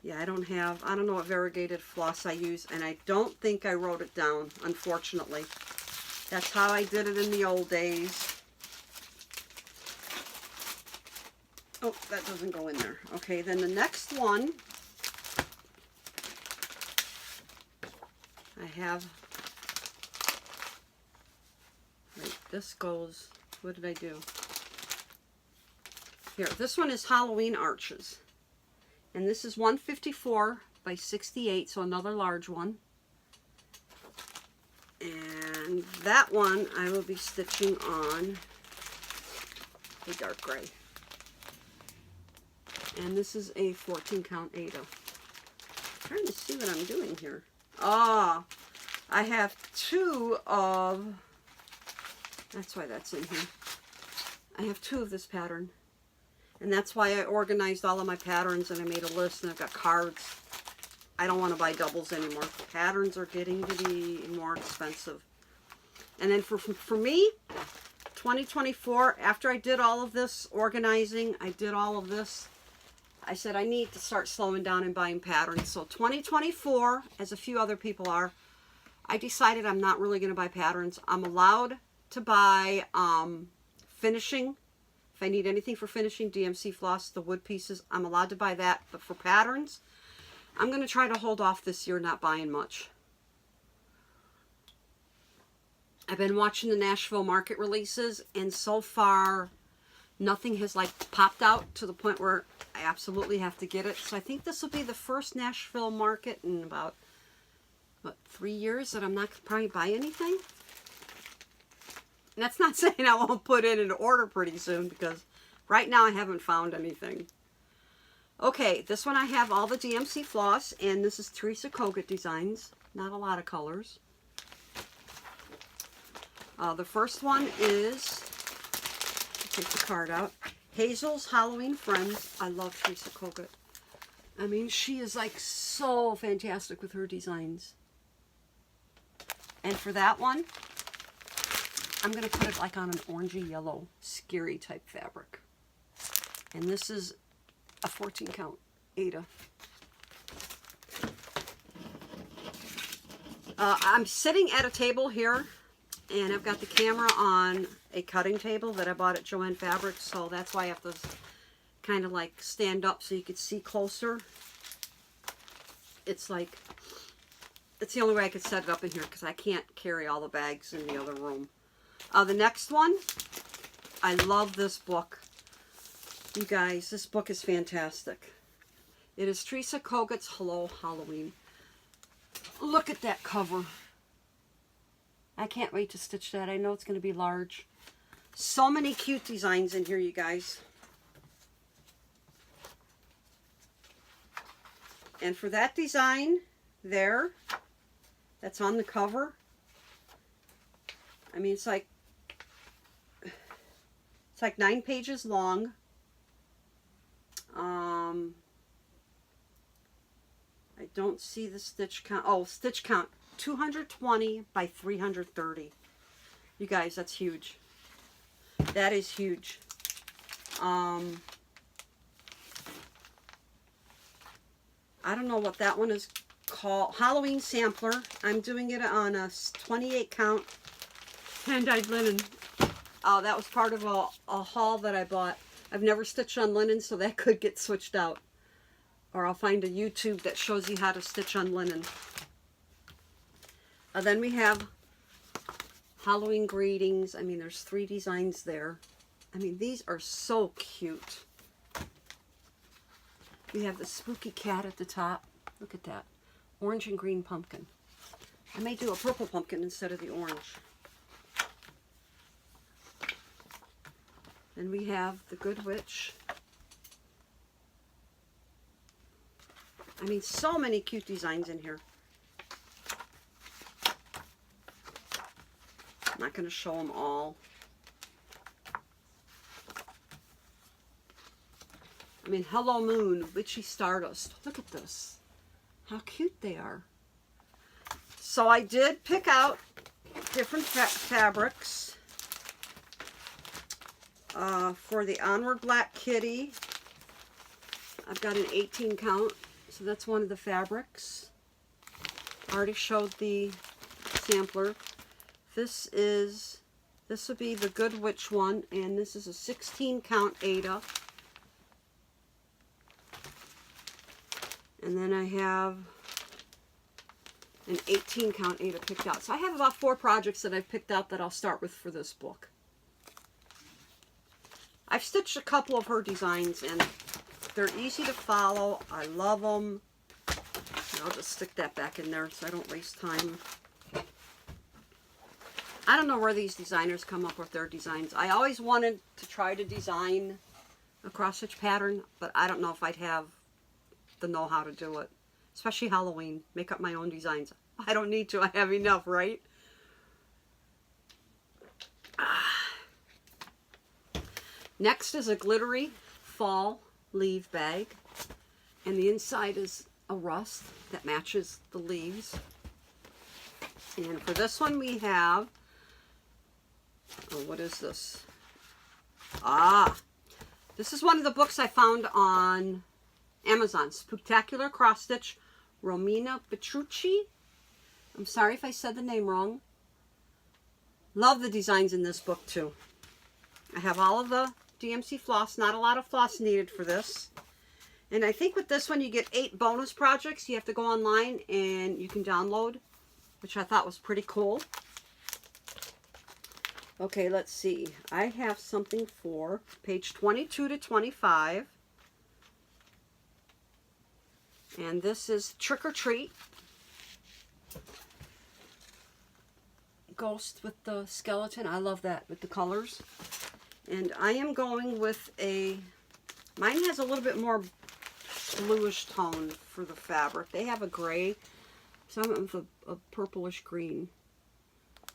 Yeah, I don't know what variegated floss I use, and I don't think I wrote it down, unfortunately. That's how I did it in the old days. Oh, that doesn't go in there. Okay, then the next one, I have, wait, this goes, what did I do? Here, this one is Halloween Arches. And this is 154 by 68, so another large one. And that one I will be stitching on a dark gray. And this is a 14 count Ada. I'm trying to see what I'm doing here. Ah, I have 2 of, that's why that's in here. I have 2 of this pattern. And that's why I organized all of my patterns and I made a list, and I've got cards. I don't want to buy doubles anymore. Patterns are getting to be more expensive. And then for me, 2024, after I did all of this organizing, I did all of this, I said I need to start slowing down and buying patterns. So 2024, as a few other people are, I decided I'm not really going to buy patterns. I'm allowed to buy finishing. If I need anything for finishing, DMC Floss, the wood pieces, I'm allowed to buy that. But for patterns, I'm going to try to hold off this year, not buying much. I've been watching the Nashville market releases, and so far, nothing has like popped out to the point where I absolutely have to get it. So I think this will be the first Nashville market in about, what, 3 years that I'm not probably buy anything. And that's not saying I won't put in an order pretty soon, because right now I haven't found anything. Okay, this one I have all the DMC Floss, and this is Teresa Kogut designs. Not a lot of colors. The first one is, take the card out, Hazel's Halloween Friends. I love Teresa Kogut. I mean, she is like so fantastic with her designs. And for that one, I'm going to put it like on an orangey yellow, scary type fabric. And this is a 14 count Ada. I'm sitting at a table here, and I've got the camera on a cutting table that I bought at Joann Fabrics, so that's why I have to kind of like stand up so you can see closer. It's like, it's the only way I could set it up in here, because I can't carry all the bags in the other room. The next one, I love this book. You guys, this book is fantastic. It is Teresa Kogut's Hello Halloween. Look at that cover. I can't wait to stitch that. I know it's going to be large. So many cute designs in here, you guys. And for that design there, that's on the cover. I mean, it's like 9 pages long. I don't see the stitch count. Oh, stitch count 220 by 330. You guys, that's huge. That is huge. I don't know what that one is called. Halloween sampler. I'm doing it on a 28 count hand-dyed linen. That was part of a haul that I bought. I've never stitched on linen, so that could get switched out. Or I'll find a YouTube that shows you how to stitch on linen. Then we have Halloween greetings. I mean, there's 3 designs there. I mean, these are so cute. We have the spooky cat at the top. Look at that. Orange and green pumpkin. I may do a purple pumpkin instead of the orange. Then we have the Good Witch. I mean, so many cute designs in here. I'm not going to show them all. I mean, Hello Moon, Witchy Stardust. Look at this. How cute they are. So I did pick out different fabrics for the Onward Black Kitty. I've got an 18 count, so that's one of the fabrics. I already showed the sampler. This will be the Good Witch one, and this is a 16 count Ada. And then I have an 18 count Ada picked out. So I have about 4 projects that I've picked out that I'll start with for this book. I've stitched a couple of her designs, and they're easy to follow. I love them. I'll just stick that back in there so I don't waste time. I don't know where these designers come up with their designs. I always wanted to try to design a cross-stitch pattern, but I don't know if I'd have the know-how to do it. Especially Halloween. Make up my own designs. I don't need to. I have enough, right? Next is a glittery fall leaf bag. And the inside is a rust that matches the leaves. And for this one we have, oh, what is this? This is one of the books I found on Amazon. Spooktacular Cross Stitch, Romina Petrucci. I'm sorry if I said the name wrong. Love the designs in this book too. I have all of the DMC floss. Not a lot of floss needed for this. And I think with this one you get 8 bonus projects. You have to go online and you can download, which I thought was pretty cool. Okay, let's see. I have something for page 22 to 25. And this is Trick or Treat. Ghost with the skeleton. I love that with the colors. And I am going with mine has a little bit more bluish tone for the fabric. They have a gray, some of a purplish green.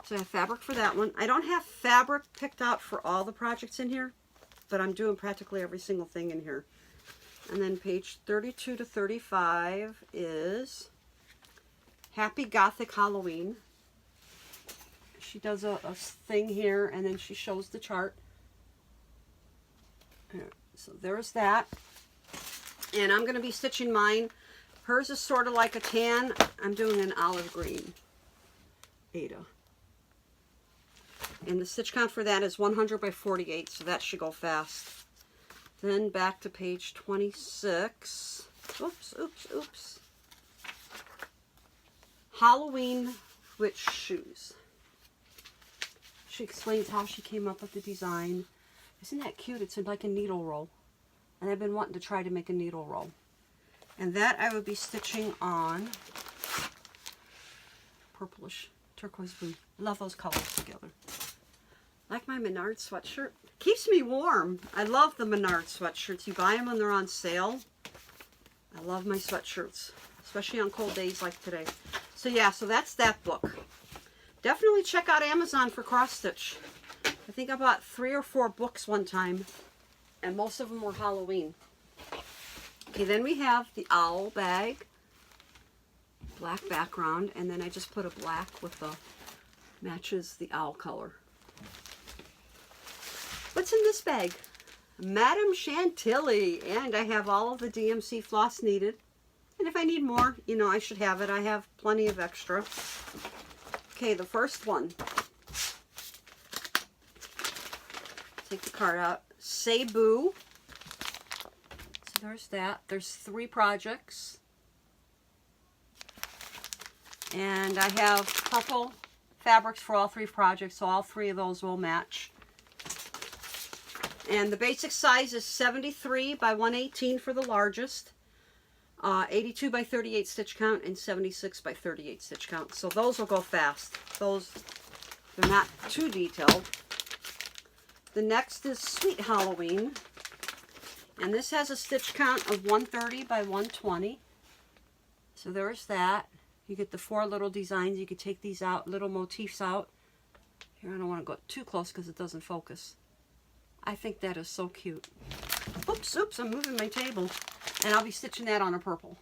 So I have fabric for that one. I don't have fabric picked out for all the projects in here, but I'm doing practically every single thing in here. And then page 32 to 35 is Happy Gothic Halloween. She does a thing here, and then she shows the chart. So there's that. And I'm going to be stitching mine. Hers is sort of like a tan. I'm doing an olive green Ada. And the stitch count for that is 100 by 48, so that should go fast. Then back to page 26. Oops, oops, oops. Halloween witch shoes. She explains how she came up with the design. Isn't that cute? It's like a needle roll. And I've been wanting to try to make a needle roll. And that I would be stitching on purplish, turquoise blue. I love those colors together. Like my Menard sweatshirt. Keeps me warm. I love the Menard sweatshirts. You buy them when they're on sale. I love my sweatshirts, especially on cold days like today. So yeah, so that's that book. Definitely check out Amazon for cross stitch. I think I bought 3 or 4 books one time, and most of them were Halloween. Okay, then we have the owl bag, black background, and then I just put a black with the matches the owl color. What's in this bag? Madame Chantilly, and I have all of the DMC floss needed. And if I need more, you know, I should have it. I have plenty of extra. Okay, the first one. Take the card out. Say Boo. So there's that. There's 3 projects. And I have purple fabrics for all 3 projects, so all 3 of those will match. And the basic size is 73 by 118 for the largest. 82 by 38 stitch count and 76 by 38 stitch count. So those will go fast. Those, they're not too detailed. The next is Sweet Halloween. And this has a stitch count of 130 by 120. So there's that. You get the 4 little designs. You could take these out, little motifs out. Here, I don't want to go too close because it doesn't focus. I think that is so cute. Oops, oops, I'm moving my table. And I'll be stitching that on a purple.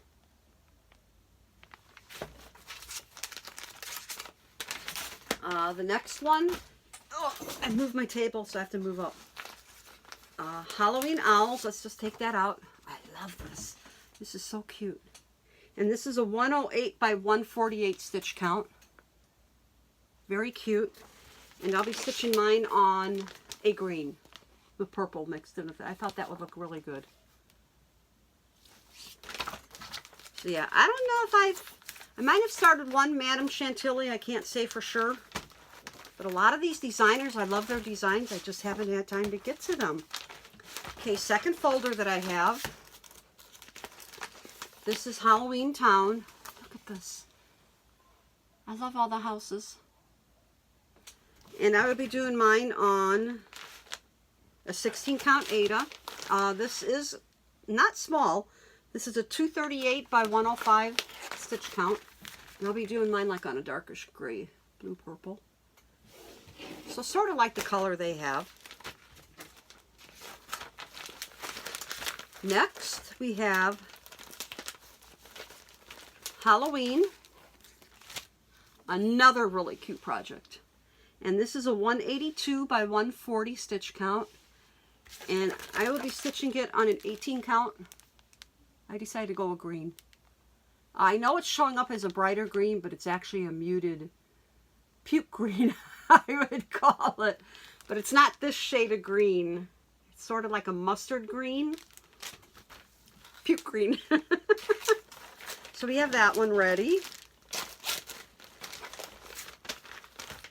The next one, oh, I moved my table, so I have to move up. Halloween Owls, let's just take that out. I love this. This is so cute. And this is a 108 by 148 stitch count. Very cute. And I'll be stitching mine on a green with purple mixed in with it. I thought that would look really good. So yeah, I don't know if I might have started one Madame Chantilly, I can't say for sure. But a lot of these designers, I love their designs, I just haven't had time to get to them. Okay, second folder that I have. This is Halloween Town. Look at this. I love all the houses. And I would be doing mine on a 16 count Ada. This is not small. This is a 238 by 105 stitch count. And I'll be doing mine like on a darkish gray, blue purple. So sort of like the color they have. Next we have Halloween. Another really cute project. And this is a 182 by 140 stitch count. And I will be stitching it on an 18 count. I decided to go with green. I know it's showing up as a brighter green, but it's actually a muted puke green. I would call it. But it's not this shade of green. It's sort of like a mustard green. Puke green. So we have that one ready.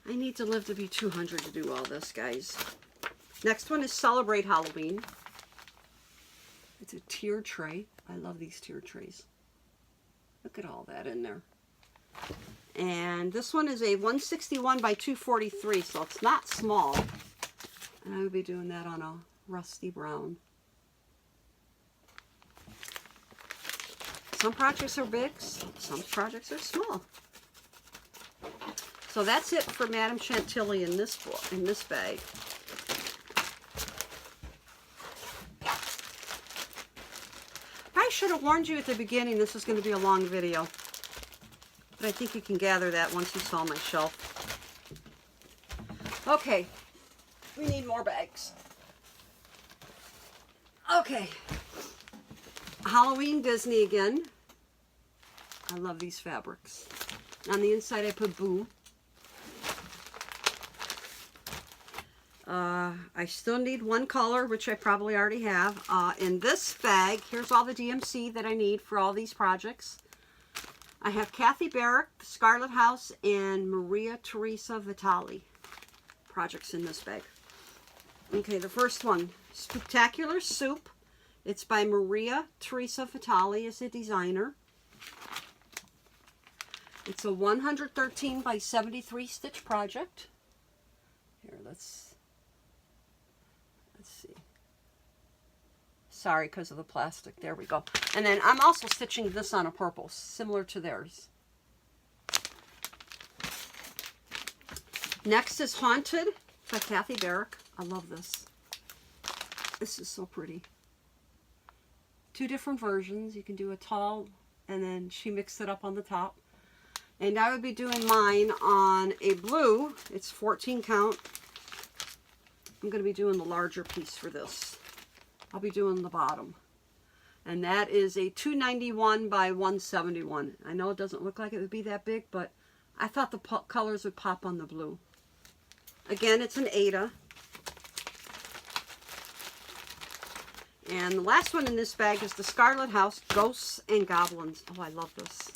I need to live to be 200 to do all this, guys. Next one is Celebrate Halloween. It's a tier tray. I love these tier trays. Look at all that in there. And this one is a 161 by 243, so it's not small. And I would be doing that on a rusty brown. Some projects are big, some projects are small. So that's it for Madame Chantilly in this book, in this bag. I should have warned you at the beginning this is going to be a long video. But I think you can gather that once you saw my shelf. Okay, we need more bags. Okay, Halloween Disney again. I love these fabrics. On the inside I put Boo. I still need one color, which I probably already have. In this bag, here's all the DMC that I need for all these projects. I have Kathy Barrick, Scarlet House, and Maria Teresa Vitali projects in this bag. Okay, the first one, Spectacular Soup. It's by Maria Teresa Vitali as a designer. It's a 113 by 73 stitch project. Here, let's see. Sorry, because of the plastic. There we go. And then I'm also stitching this on a purple, similar to theirs. Next is Haunted by Kathy Barrick. I love this. This is so pretty. Two different versions. You can do a tall, and then she mixed it up on the top. And I would be doing mine on a blue. It's 14 count. I'm going to be doing the larger piece for this. I'll be doing the bottom. And that is a 291 by 171. I know it doesn't look like it would be that big, but I thought the colors would pop on the blue. Again, it's an Ada. And the last one in this bag is the Scarlet House, Ghosts and Goblins. Oh, I love this.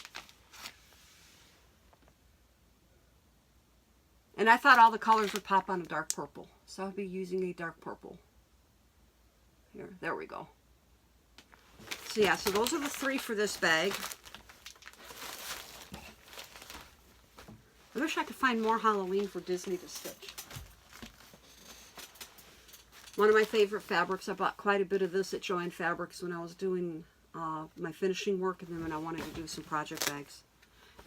And I thought all the colors would pop on a dark purple. So I'll be using a dark purple. Here, there we go. So yeah, so those are the three for this bag. I wish I could find more Halloween for Disney to stitch. One of my favorite fabrics, I bought quite a bit of this at Joann Fabrics when I was doing my finishing work, and then when I wanted to do some project bags.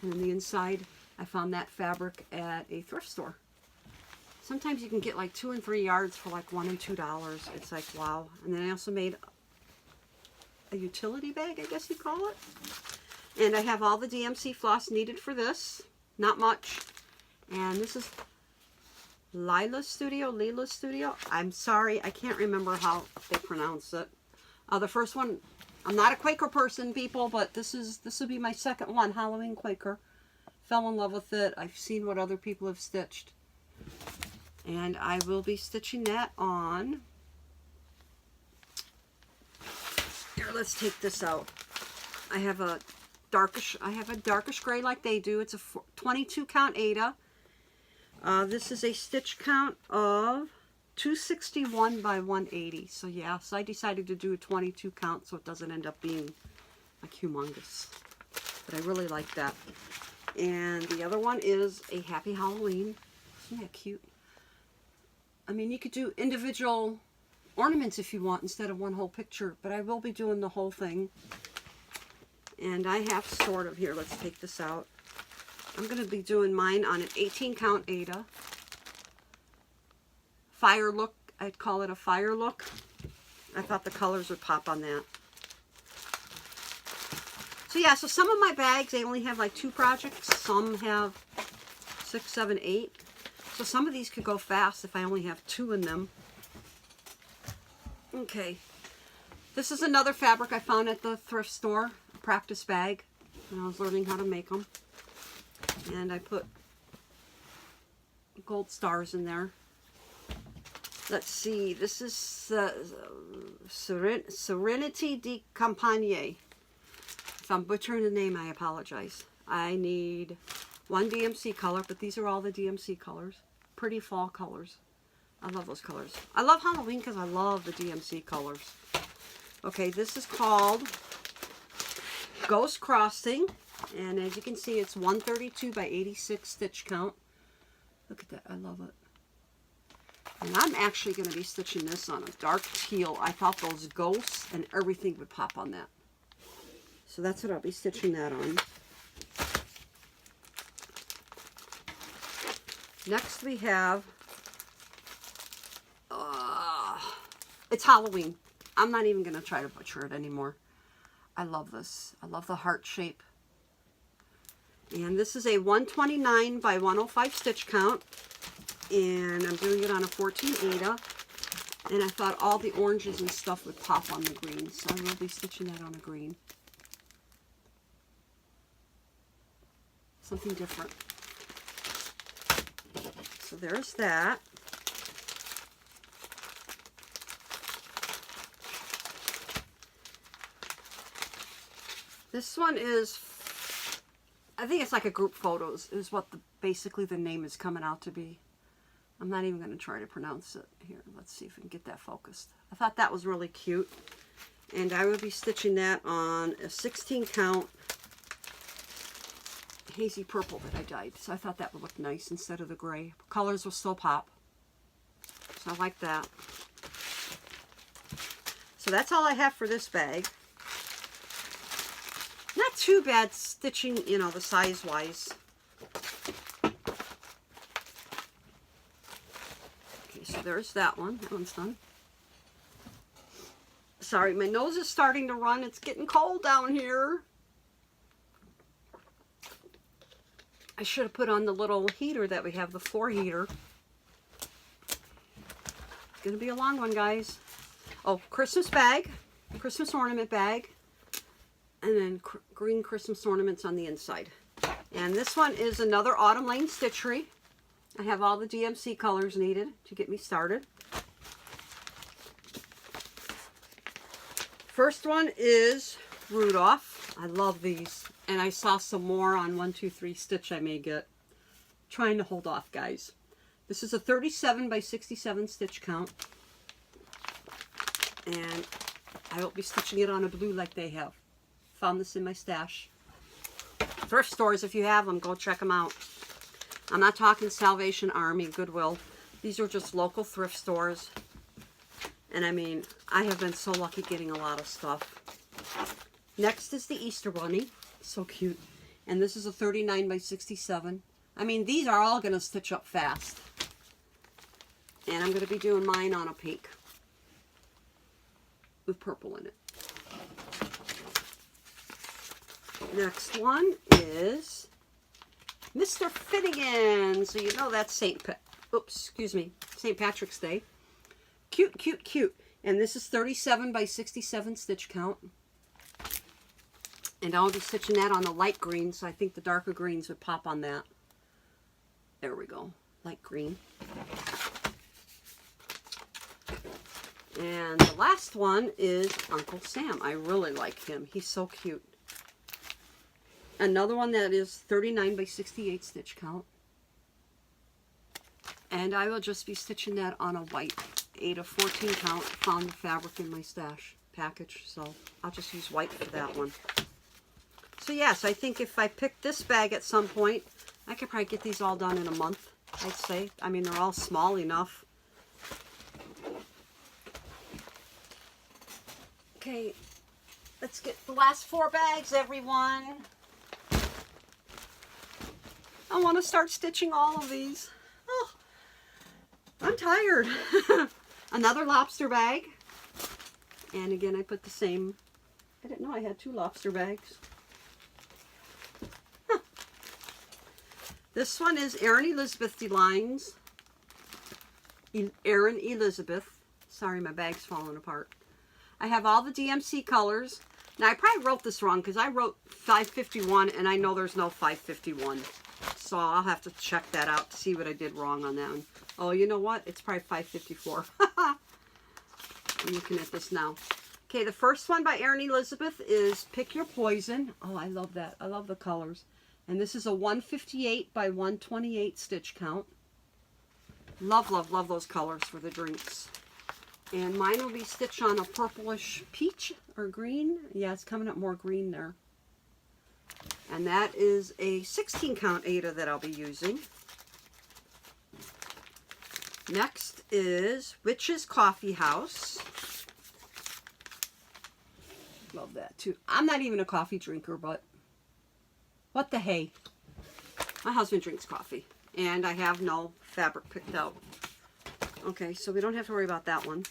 And on the inside, I found that fabric at a thrift store. Sometimes you can get like 2 and 3 yards for like $1 and $2. It's like, wow. And then I also made a utility bag, I guess you'd call it. And I have all the DMC floss needed for this. Not much. And this is Leela's Studio. I'm sorry, I can't remember how they pronounce it. The first one, I'm not a Quaker person, people, but this will be my second one, Halloween Quaker. Fell in love with it. I've seen what other people have stitched. And I will be stitching that on. Here, let's take this out. I have a darkish gray like they do. It's a 22 count Ada. This is a stitch count of 261 by 180. So yeah, so I decided to do a 22 count so it doesn't end up being like humongous. But I really like that. And the other one is a Happy Halloween. Isn't that cute? I mean, you could do individual ornaments if you want instead of one whole picture, but I will be doing the whole thing. And I have sort of, here, let's take this out. I'm going to be doing mine on an 18 count Ada. Fire look, I'd call it a fire look. I thought the colors would pop on that. So yeah, so some of my bags, they only have like 2 projects. Some have 6, 7, 8. So some of these could go fast if I only have 2 in them. Okay. This is another fabric I found at the thrift store. A practice bag. When I was learning how to make them. And I put gold stars in there. Let's see, this is Serenity de Campagne. If I'm butchering the name, I apologize. I need one DMC color, but these are all the DMC colors. Pretty fall colors. I love those colors. I love Halloween because I love the DMC colors. Okay, this is called Ghost Crossing. And as you can see, it's 132 by 86 stitch count. Look at that. I love it. And I'm actually going to be stitching this on a dark teal. I thought those ghosts and everything would pop on that. So that's what I'll be stitching that on. Next we have, it's Halloween. I'm not even going to try to butcher it anymore. I love this. I love the heart shape. And this is a 129 by 105 stitch count. And I'm doing it on a 14 Aida. And I thought all the oranges and stuff would pop on the green. So I will be stitching that on a green. Something different. So there's that. This one is, I think it's like a group photos is what basically the name is coming out to be. I'm not even going to try to pronounce it. Here, let's see if we can get that focused. I thought that was really cute. And I will be stitching that on a 16 count hazy purple that I dyed. So I thought that would look nice instead of the gray. Colors will still pop. So I like that. So that's all I have for this bag. Not too bad stitching, you know, the size-wise. Okay, so there's that one. That one's done. Sorry, my nose is starting to run. It's getting cold down here. I should have put on the little heater that we have, the 4 heater. It's going to be a long one, guys. Oh, Christmas bag, Christmas ornament bag, and then green Christmas ornaments on the inside. And this one is another Autumn Lane Stitchery. I have all the DMC colors needed to get me started. First one is Rudolph. I love these. And I saw some more on 123 Stitch I may get. Trying to hold off, guys. This is a 37 by 67 stitch count. And I will be stitching it on a blue like they have. Found this in my stash. Thrift stores, if you have them, go check them out. I'm not talking Salvation Army, Goodwill. These are just local thrift stores. And I mean, I have been so lucky getting a lot of stuff. Next is the Easter Bunny. So cute. And this is a 39 by 67. I mean, these are all going to stitch up fast. And I'm going to be doing mine on a pink with purple in it. Next one is Mr. Finnegan. So you know that's St. Patrick's Day. Cute, cute, cute. And this is 37 by 67 stitch count. And I'll be stitching that on the light green, so I think the darker greens would pop on that. There we go. Light green. And the last one is Uncle Sam. I really like him. He's so cute. Another one that is 39 by 68 stitch count. And I will just be stitching that on a white 8 of 14 count. Found the fabric in my stash package, so I'll just use white for that one. So yes, I think if I pick this bag at some point, I could probably get these all done in a month, I'd say. I mean, they're all small enough. Okay, let's get the last 4 bags, everyone. I want to start stitching all of these. Oh, I'm tired. Another lobster bag. And again, I put the same. I didn't know I had 2 lobster bags. Huh. This one is Erin Elizabeth Delines. Erin Elizabeth. Sorry, my bag's falling apart. I have all the DMC colors. Now, I probably wrote this wrong because I wrote 551 and I know there's no 551. So I'll have to check that out to see what I did wrong on that one. Oh, you know what? It's probably $5.54. I'm looking at this now. Okay, the first one by Erin Elizabeth is Pick Your Poison. Oh, I love that. I love the colors. And this is a 158 by 128 stitch count. Love, love, love those colors for the drinks. And mine will be stitched on a purplish peach or green. Yeah, it's coming up more green there. And that is a 16 count Aida that I'll be using. Next is Witch's Coffee House. Love that too. I'm not even a coffee drinker, but what the hey. My husband drinks coffee, and I have no fabric picked out. Okay, so we don't have to worry about that one.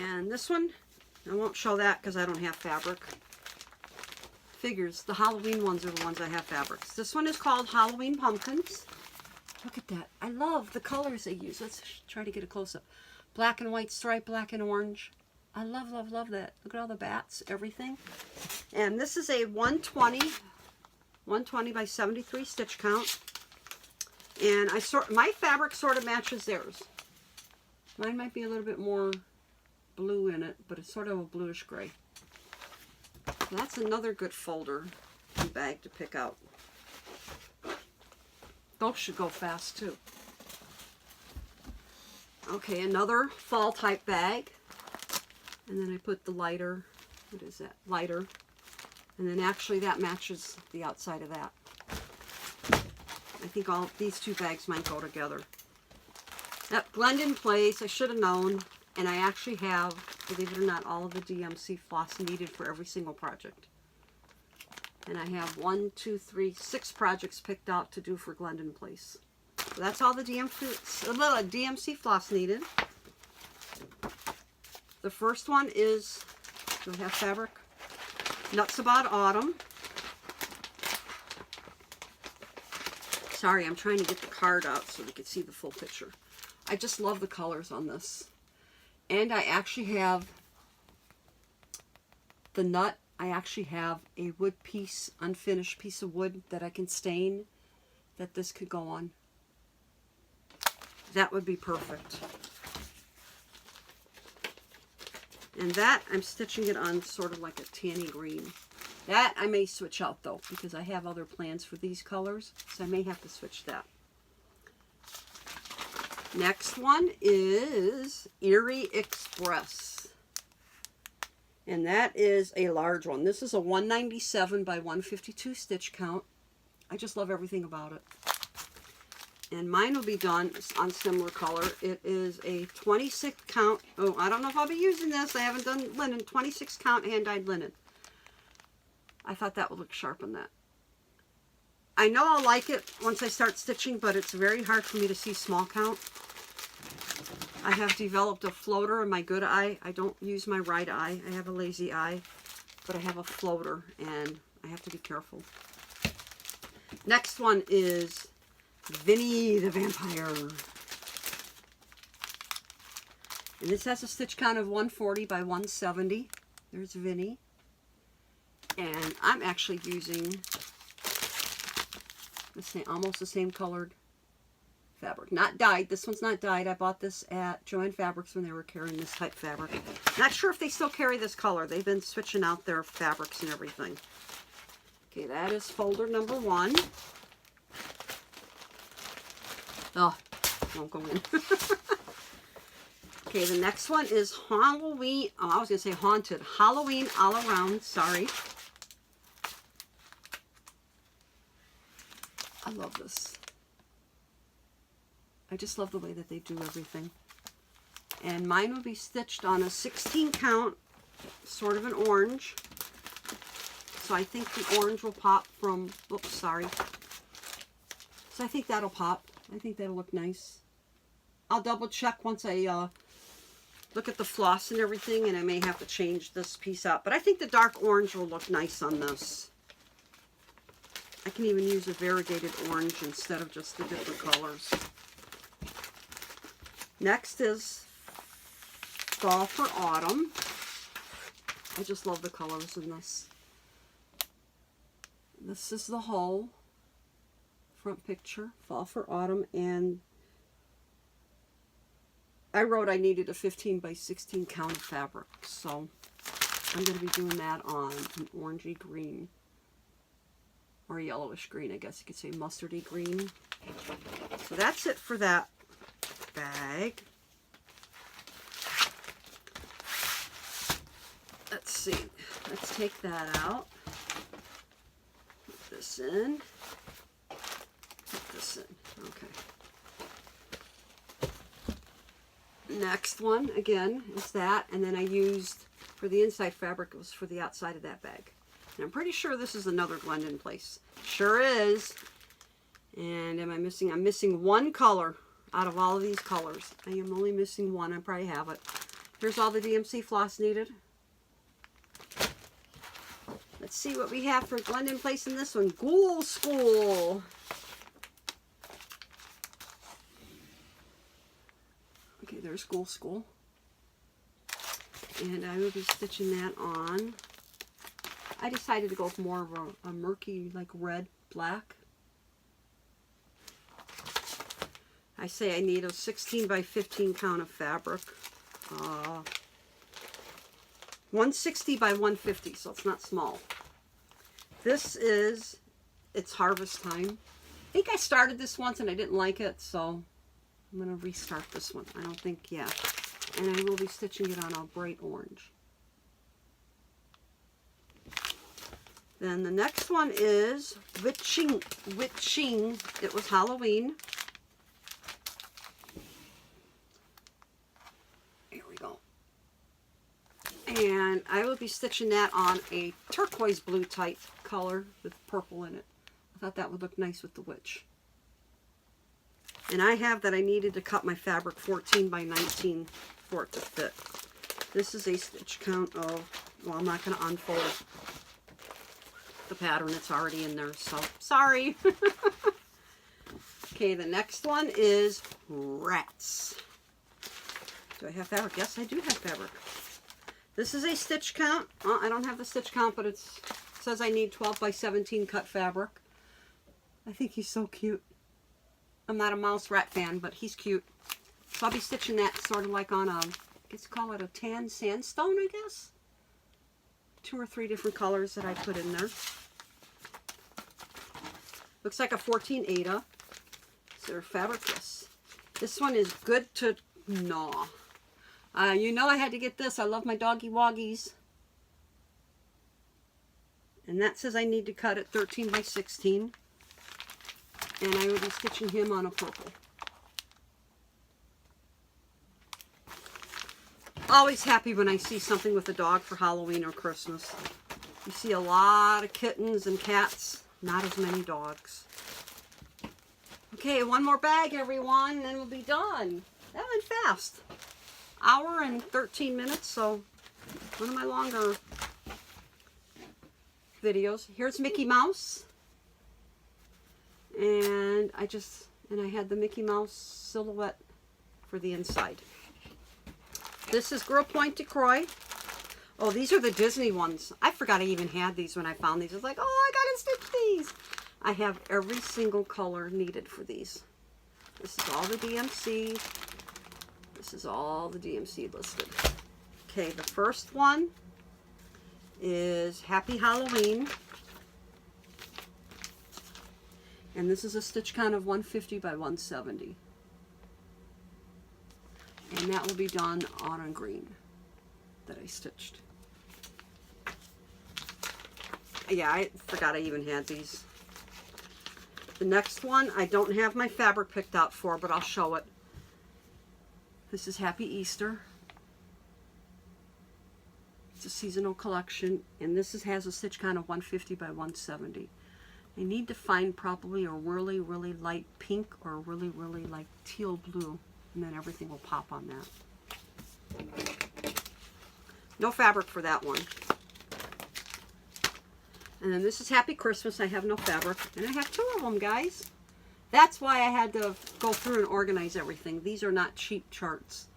And this one, I won't show that because I don't have fabric. Figures, the Halloween ones are the ones I have fabrics. This one is called Halloween Pumpkins. Look at that. I love the colors they use. Let's try to get a close-up. Black and white stripe, black and orange. I love, love, love that. Look at all the bats, everything. And this is a 120 by 73 stitch count. And my fabric sort of matches theirs. Mine might be a little bit more blue in it, but it's sort of a bluish gray. So that's another good folder and bag to pick out. Those should go fast too. Okay, another fall type bag. And then I put the lighter, what is that? Lighter. And then actually that matches the outside of that. I think all these two bags might go together. That Glendon Place, I should have known. And I actually have, believe it or not, all of the DMC floss needed for every single project. And I have 6 projects picked out to do for Glendon Place. So that's all the DMC floss needed. The first one is, do I have fabric? Nuts About Autumn. Sorry, I'm trying to get the card out so we can see the full picture. I just love the colors on this. And I actually have the nut. I actually have a wood piece, unfinished piece of wood that I can stain that this could go on. That would be perfect. And that, I'm stitching it on sort of like a tanny green. That I may switch out though, because I have other plans for these colors, so I may have to switch that. Next one is Erie Express. And that is a large one. This is a 197 by 152 stitch count. I just love everything about it. And mine will be done on similar color. It is a 26 count. Oh, I don't know if I'll be using this. I haven't done linen. 26 count hand-dyed linen. I thought that would look sharp on that. I know I'll like it once I start stitching, but it's very hard for me to see small count. I have developed a floater in my good eye. I don't use my right eye. I have a lazy eye, but I have a floater, and I have to be careful. Next one is Vinny the Vampire. And this has a stitch count of 140 by 170. There's Vinny. And I'm actually using the same, almost the same colored fabric. Not dyed. This one's not dyed. I bought this at Joann Fabrics when they were carrying this type fabric. Not sure if they still carry this color. They've been switching out their fabrics and everything. Okay, that is folder number 1. Oh, won't go in. Okay, the next one is Halloween. Oh, I was going to say Haunted. Halloween All Around. Sorry. I love this. I just love the way that they do everything. And mine will be stitched on a 16 count, sort of an orange. So I think the orange will pop from, oops, sorry. So I think that'll pop. I think that'll look nice. I'll double check once I look at the floss and everything, and I may have to change this piece out. But I think the dark orange will look nice on this. I can even use a variegated orange instead of just the different colors. Next is Fall for Autumn. I just love the colors in this. This is the whole front picture, fall for autumn, and I wrote I needed a 15 by 16 count of fabric, so I'm going to be doing that on an orangey green, or yellowish green, I guess you could say mustardy green. So that's it for that bag. Let's see, let's take that out, put this in, put this in, okay. Next one, again, is that, and then I used, for the inside fabric, it was for the outside of that bag. And I'm pretty sure this is another blend in place. Sure is. And am I missing? I'm missing one color out of all of these colors. I am only missing one. I probably have it. Here's all the DMC floss needed. Let's see what we have for blend in place in this one. Ghoul School. Okay, there's Ghoul School. And I will be stitching that on. I decided to go with more of a murky, like red, black. I say I need a 16 by 15 count of fabric. 160 by 150, so it's not small. This is, it's harvest time. I think I started this once and I didn't like it, so I'm going to restart this one. I don't think, yeah. And I will be stitching it on a bright orange. Then the next one is Witching. It was Halloween. Here we go. And I will be stitching that on a turquoise blue type color with purple in it. I thought that would look nice with the witch. And I have that I needed to cut my fabric 14 by 19 for it to fit. This is a stitch count of, well, I'm not going to unfold the pattern, it's already in there, so sorry. Okay, the next one is Rats. Do I have fabric? Yes, I do have fabric. This is a stitch count. I don't have the stitch count, but it says I need 12 by 17 cut fabric. I think he's so cute. I'm not a mouse rat fan, but he's cute. So I'll be stitching that sort of like on a, let's call it a tan sandstone, I guess. 2 or 3 different colors that I put in there. Looks like a 14 Ada. Is there fabric? Yes. This one is good to gnaw. You know I had to get this. I love my doggy woggies. And that says I need to cut it 13 by 16. And I will be stitching him on a purple. Always happy when I see something with a dog for Halloween or Christmas. You see a lot of kittens and cats, not as many dogs. Okay, one more bag, everyone, and then we'll be done. That went fast. Hour and 13 minutes, so one of my longer videos. Here's Mickey Mouse. And I had the Mickey Mouse silhouette for the inside. This is Girl Pointe Croix. Oh, these are the Disney ones. I forgot I even had these when I found these. I was like, oh, I gotta stitch these. I have every single color needed for these. This is all the DMC. This is all the DMC listed. Okay, the first one is Happy Halloween. And this is a stitch count of 150 by 170. And that will be done on a green that I stitched. Yeah, I forgot I even had these. The next one, I don't have my fabric picked out for, but I'll show it. This is Happy Easter. It's a seasonal collection, and this has a stitch count of 150 by 170. I need to find probably a really, really light pink or a really, really light teal blue, and then everything will pop on that. No fabric for that one. And then this is Happy Christmas. I have no fabric, and I have 2 of them, guys. That's why I had to go through and organize everything. These are not cheap charts.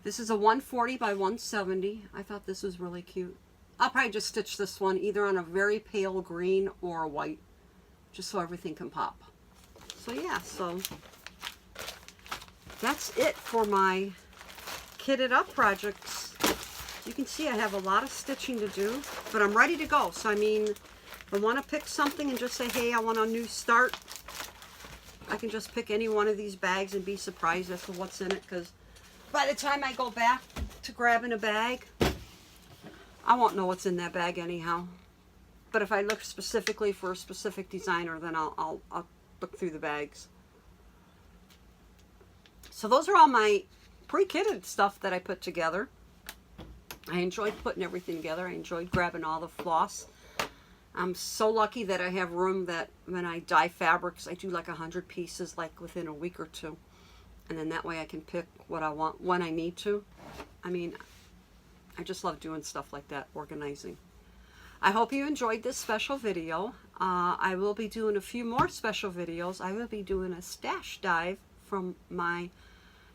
This is a 140 by 170. I thought this was really cute. I'll probably just stitch this one either on a very pale green or a white, just so everything can pop. So yeah, so that's it for my kitted up projects. You can see I have a lot of stitching to do, but I'm ready to go. So I mean, if I want to pick something and just say, hey, I want a new start, I can just pick any one of these bags and be surprised as to what's in it, because by the time I go back to grabbing a bag, I won't know what's in that bag anyhow. But if I look specifically for a specific designer, then I'll look through the bags. So those are all my pre-kitted stuff that I put together. I enjoyed putting everything together. I enjoyed grabbing all the floss. I'm so lucky that I have room that when I dye fabrics, I do like 100 pieces like within a week or two. And then that way I can pick what I want when I need to. I mean, I just love doing stuff like that, organizing. I hope you enjoyed this special video. I will be doing a few more special videos. I will be doing a stash dive from my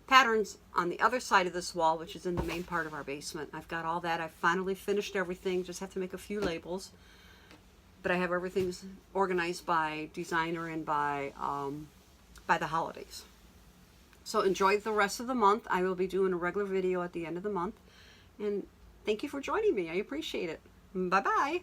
patterns on the other side of this wall, which is in the main part of our basement. I've got all that. I've finally finished everything. Just have to make a few labels. But I have everything organized by designer and by the holidays. So enjoy the rest of the month. I will be doing a regular video at the end of the month. And thank you for joining me. I appreciate it. Bye-bye.